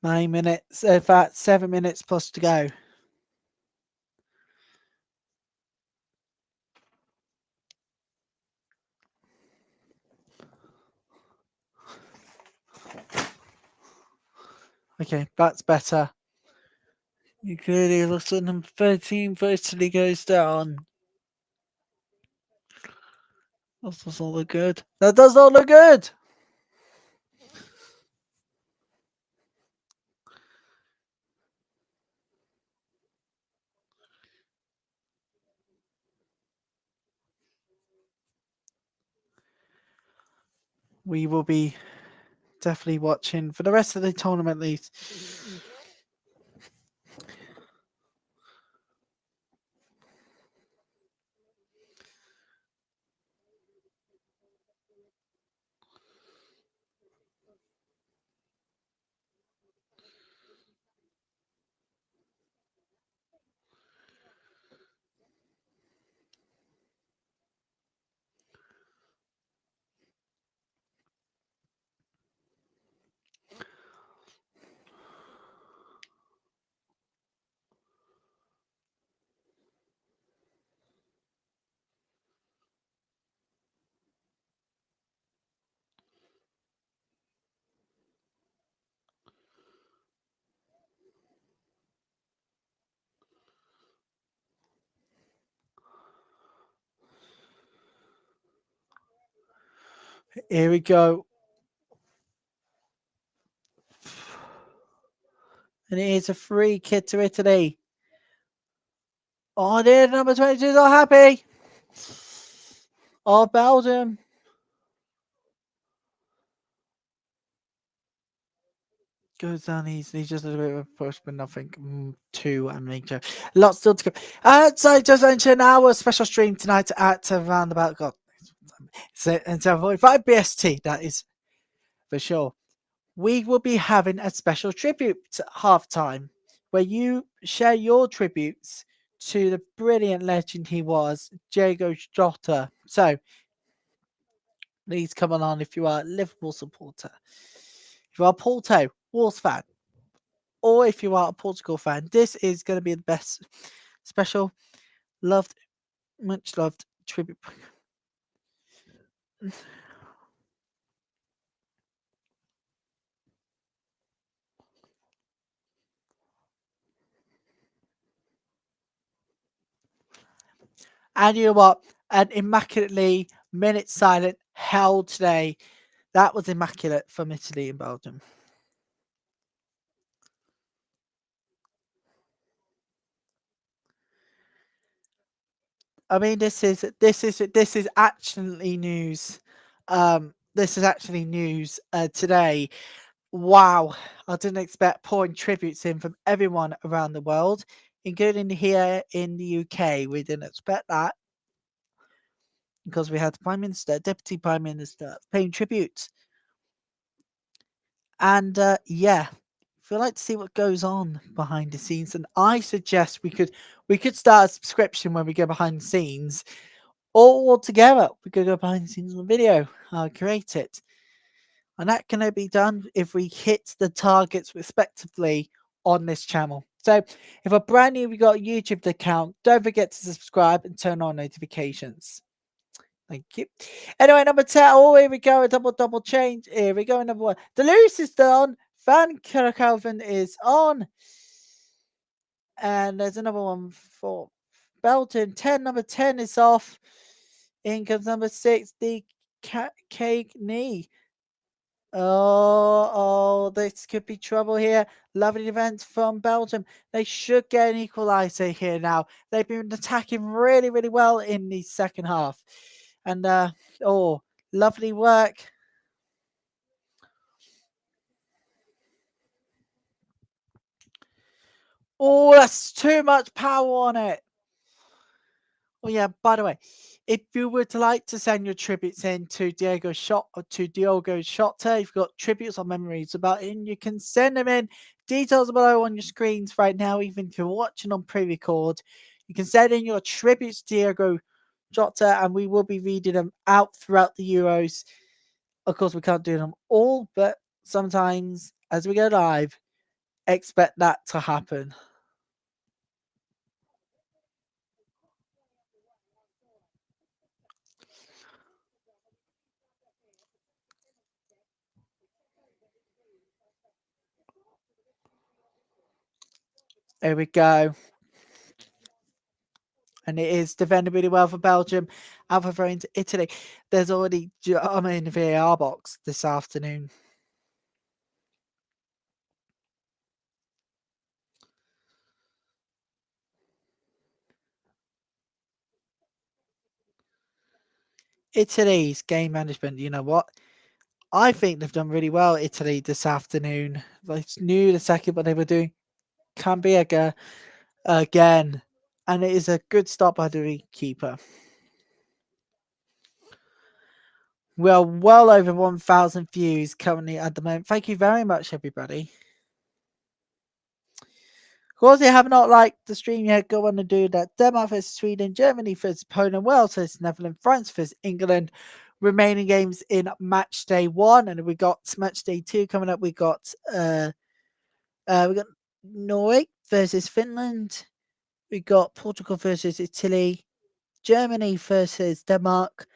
S1: 9 minutes, in fact, 7 minutes plus to go. Okay, that's better. You clearly looks at number 13 for Italy goes down. That does not look good. That does not look good! We will be definitely watching for the rest of the tournament at least. Here we go. And it is a free kick to Italy. Oh, dear, number 22 is not happy. Oh, Belgium. Goes down easily, just a little bit of a push, but nothing too major. Lots still to go. So I just mentioned our special stream tonight at around about God. So and 7:45 BST, that is for sure. We will be having a special tribute halftime where you share your tributes to the brilliant legend he was, Diego Jota. So please come along if you are a Liverpool supporter. If you are a Porto Wolves fan, or if you are a Portugal fan, this is going to be the best special, loved, much loved tribute. And you know what? An immaculately minute silent held today. That was immaculate from Italy and Belgium. I mean, this is actually news. This is actually news today. Wow, I didn't expect pouring tributes in from everyone around the world, including here in the UK. We didn't expect that because we had the Prime Minister, Deputy Prime Minister paying tribute. And yeah, if you'd like to see what goes on behind the scenes, and I suggest we could start a subscription when we go behind the scenes, all together. We could go behind the scenes on the video, create it. And that can only be done if we hit the targets respectively on this channel. So if you're brand new, we got a YouTube account, don't forget to subscribe and turn on notifications. Thank you. Anyway, number 10. Oh, here we go. A double change. Here we go. Number 1. The loose is done. Van Kerkhoven is on. And there's another one for Belton. 10. Number 10 is off. In comes number 6. The cake knee. Oh, this could be trouble here. Lovely event from Belgium. They should get an equaliser here now. They've been attacking really, really well in the second half. And, oh, lovely work. Oh, that's too much power on it. Oh, yeah, by the way, if you would like to send your tributes in to Diogo Shota, you've got tributes or memories about him, you can send them in. Details below on your screens right now, even if you're watching on pre-record. You can send in your tributes to Diogo Jota, and we will be reading them out throughout the Euros. Of course, we can't do them all, but sometimes as we go live, expect that to happen. There we go. And it is defended really well for Belgium. Alpha thrown to Italy. There's already drama in the VAR box this afternoon. Italy's game management, you know what? I think they've done really well, Italy, this afternoon. They knew the second what they were doing. Cambiaga again. And it is a good stop by the keeper. We are well over 1,000 views currently at the moment. Thank you very much, everybody. Of course, if you have not liked the stream yet, go on and do that. Denmark versus Sweden, Germany versus Poland, Wales versus Netherlands, France versus England. Remaining games in match day 1, and we got match day 2 coming up. We got Norway versus Finland. We got Portugal versus Italy, Germany versus Denmark,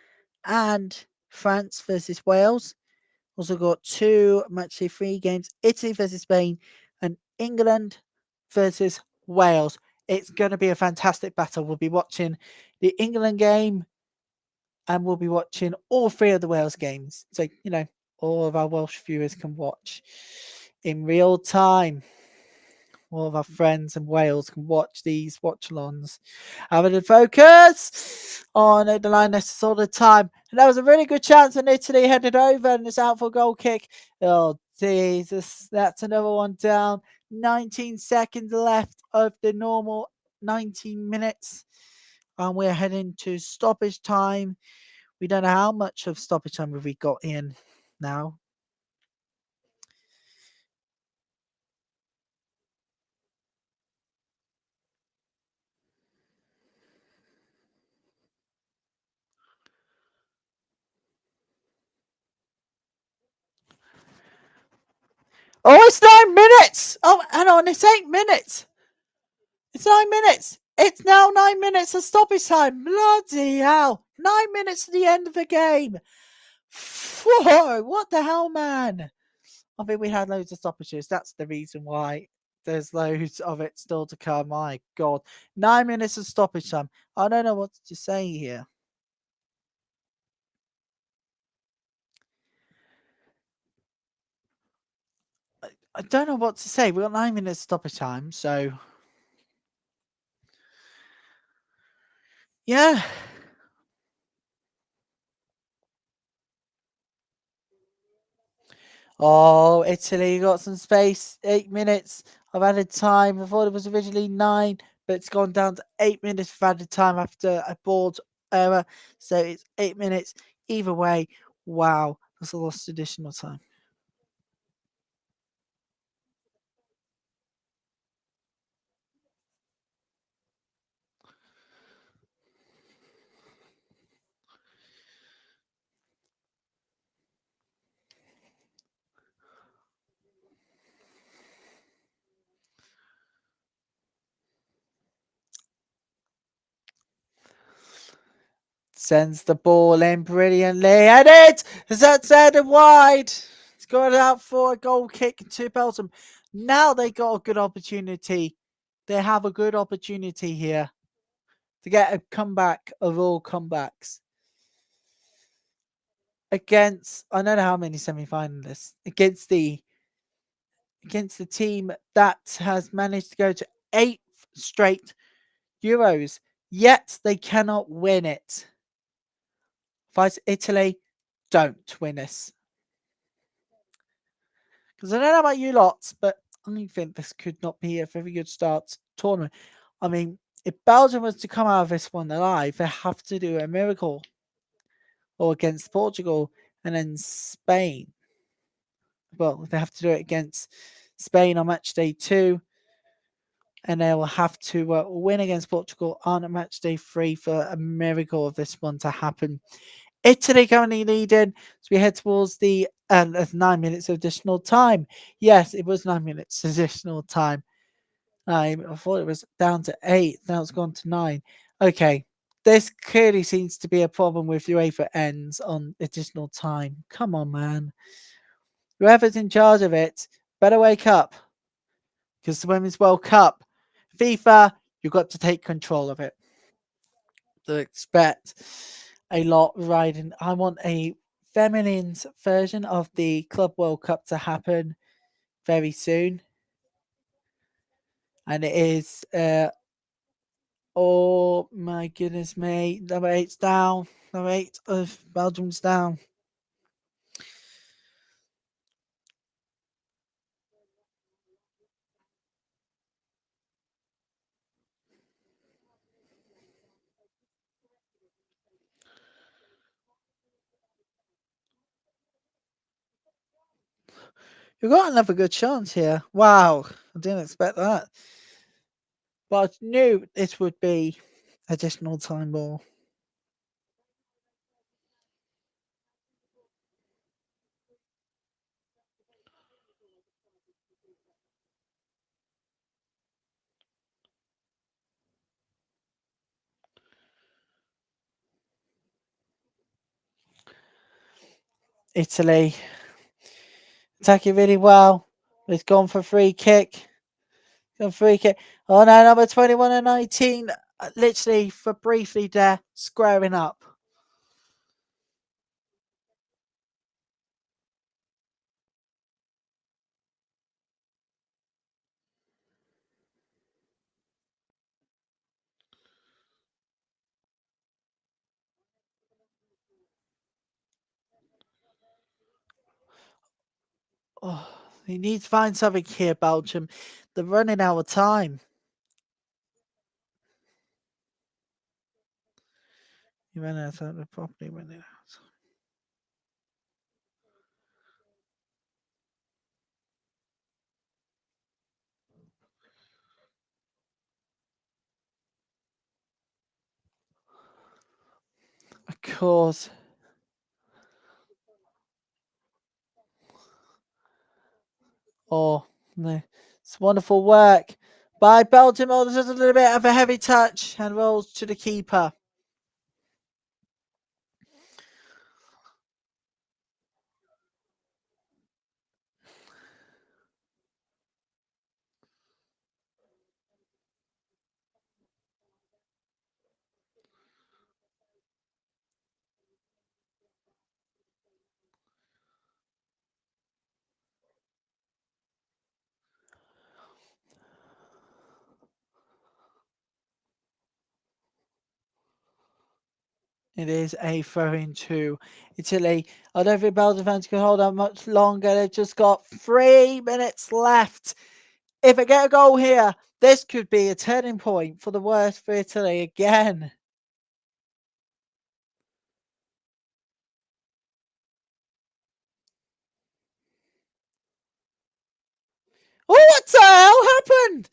S1: and France versus Wales. Also got 2 match day 3 games: Italy versus Spain and England versus Wales. It's going to be a fantastic battle. We'll be watching the England game and we'll be watching all 3 of the Wales games. So, you know, all of our Welsh viewers can watch in real time. All of our friends in Wales can watch these watchalongs. Having to focus on the Lionesses all the time. And that was a really good chance when Italy headed over and it's out for a goal kick. Oh, Jesus. That's another one down. 19 seconds left of the normal 19 minutes. And we're heading to stoppage time. We don't know how much of stoppage time have we got in now. Oh, it's 9 minutes! Oh, hang on, it's 8 minutes! It's 9 minutes! It's now 9 minutes of stoppage time! Bloody hell! 9 minutes to the end of the game! Whoa, what the hell, man? I think we had loads of stoppages. That's the reason why there's loads of it still to come. My God. 9 minutes of stoppage time. I don't know what to say here. I don't know what to say. We've got 9 minutes stoppage time, so yeah. Oh, Italy got some space. 8 minutes of added time. I thought it was originally 9, but it's gone down to 8 minutes of added time after a board error. So it's 8 minutes. Either way, wow, that's a lost additional time. Sends the ball in brilliantly. And it is outside wide. It's gone out for a goal kick to Belgium. Now they got a good opportunity. They have a good opportunity here to get a comeback of all comebacks against, I don't know how many semi-finalists, against the team that has managed to go to 8 straight Euros, yet they cannot win it. Vice Italy, don't win this. Because I don't know about you lots, but I think this could not be a very good start to the tournament. I mean, if Belgium was to come out of this one alive, they have to do a miracle, or against Portugal, and then Spain. Well, they have to do it against Spain on match day 2, and they will have to win against Portugal on match day 3 for a miracle of this one to happen. Italy currently leading, so we head towards the And there's 9 minutes of additional time. Yes, it was 9 minutes additional time. I thought it was down to 8. Now it's gone to 9. Okay. This clearly seems to be a problem with UEFA ends on additional time. Come on, man. Whoever's in charge of it better wake up. Because the Women's World Cup, FIFA, you've got to take control of it. To expect a lot riding. I want a feminine's version of the Club World Cup to happen very soon. And it is oh my goodness me. Number 8's down. Number 8 of Belgium's down. You've got another good chance here. Wow. I didn't expect that. But I knew this would be additional time ball. Italy attacking really well. It's gone for free kick. Gone free kick. Oh no, number 21 and 19. Literally for briefly there, squaring up. Oh, you need to find something here, Belgium. They're running out of time. You ran out of the property running out. Of course. Oh, no. It's wonderful work by Belgium. Oh, there's a little bit of a heavy touch and rolls to the keeper. It is a throw-in to Italy. I don't think Belgian fans can hold on much longer. They've just got 3 minutes left. If they get a goal here, this could be a turning point for the worse for Italy again. Oh, what the hell happened?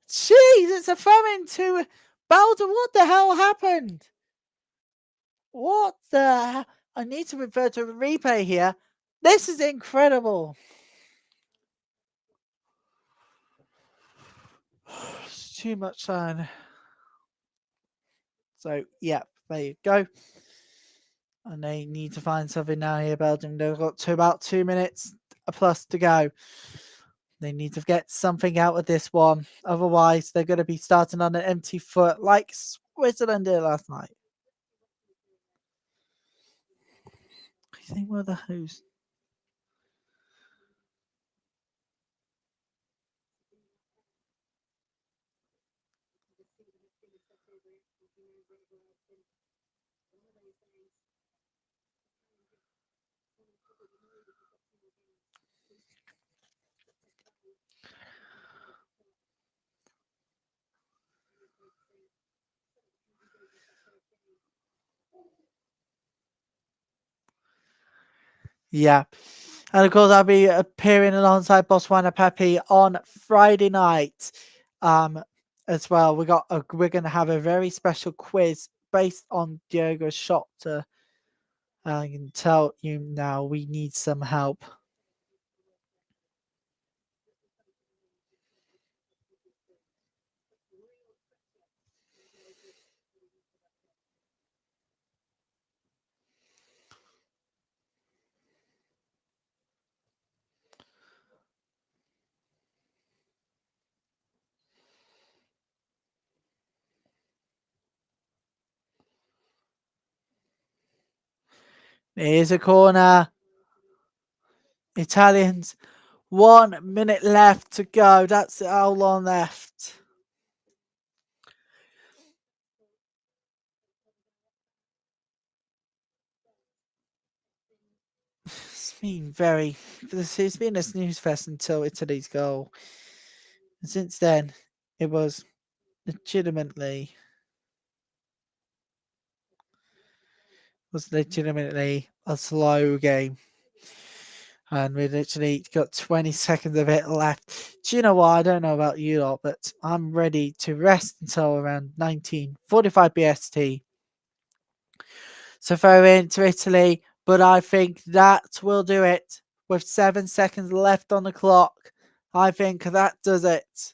S1: Jeez, it's a throw-in to Belgium. What the hell happened? What the? I need to refer to a replay here. This is incredible. It's too much time. So, yeah, there you go. And they need to find something now here, Belgium. They've got to about 2 minutes plus to go. They need to get something out of this one. Otherwise, they're going to be starting on an empty foot like Switzerland did last night. I think we're the host. Yeah. And of course, I'll be appearing alongside Botswana Pepe on Friday night as well. We're going to have a very special quiz based on Diogo's shot to I can tell you now we need some help. Here's a corner. Italians. 1 minute left to go. That's how long left. It's been a snooze fest until Italy's goal. And since then, it was legitimately a slow game. And we literally got 20 seconds of it left. Do you know what? I don't know about you lot, but I'm ready to rest until around 19:45 BST. So throw into Italy, but I think that will do it. With 7 seconds left on the clock, I think that does it.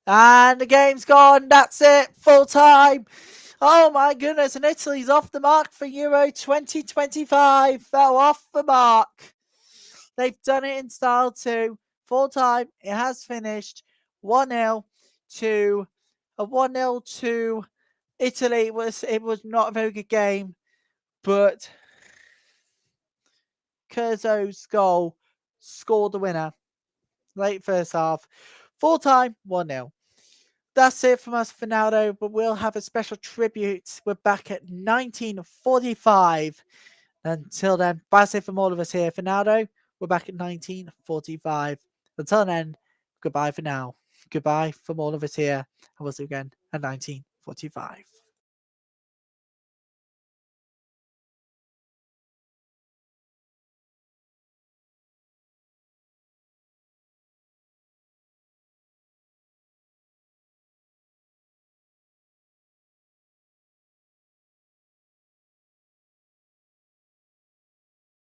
S1: And the game's gone. That's it. Full time. Oh my goodness. And Italy's off the mark for Euro 2025. They're off the mark. They've done it in style too. Full time. It has finished 1-0 to a 1-0 to Italy. It was not a very good game, but Curzo's goal scored the winner. Late first half. Full time 1-0. That's it from us for now, though, but we'll have a special tribute. We're back at 1945. Until then, that's it from all of us here. For now, though, we're back at 1945. Until then, goodbye for now. Goodbye from all of us here. And we'll see you again at 1945.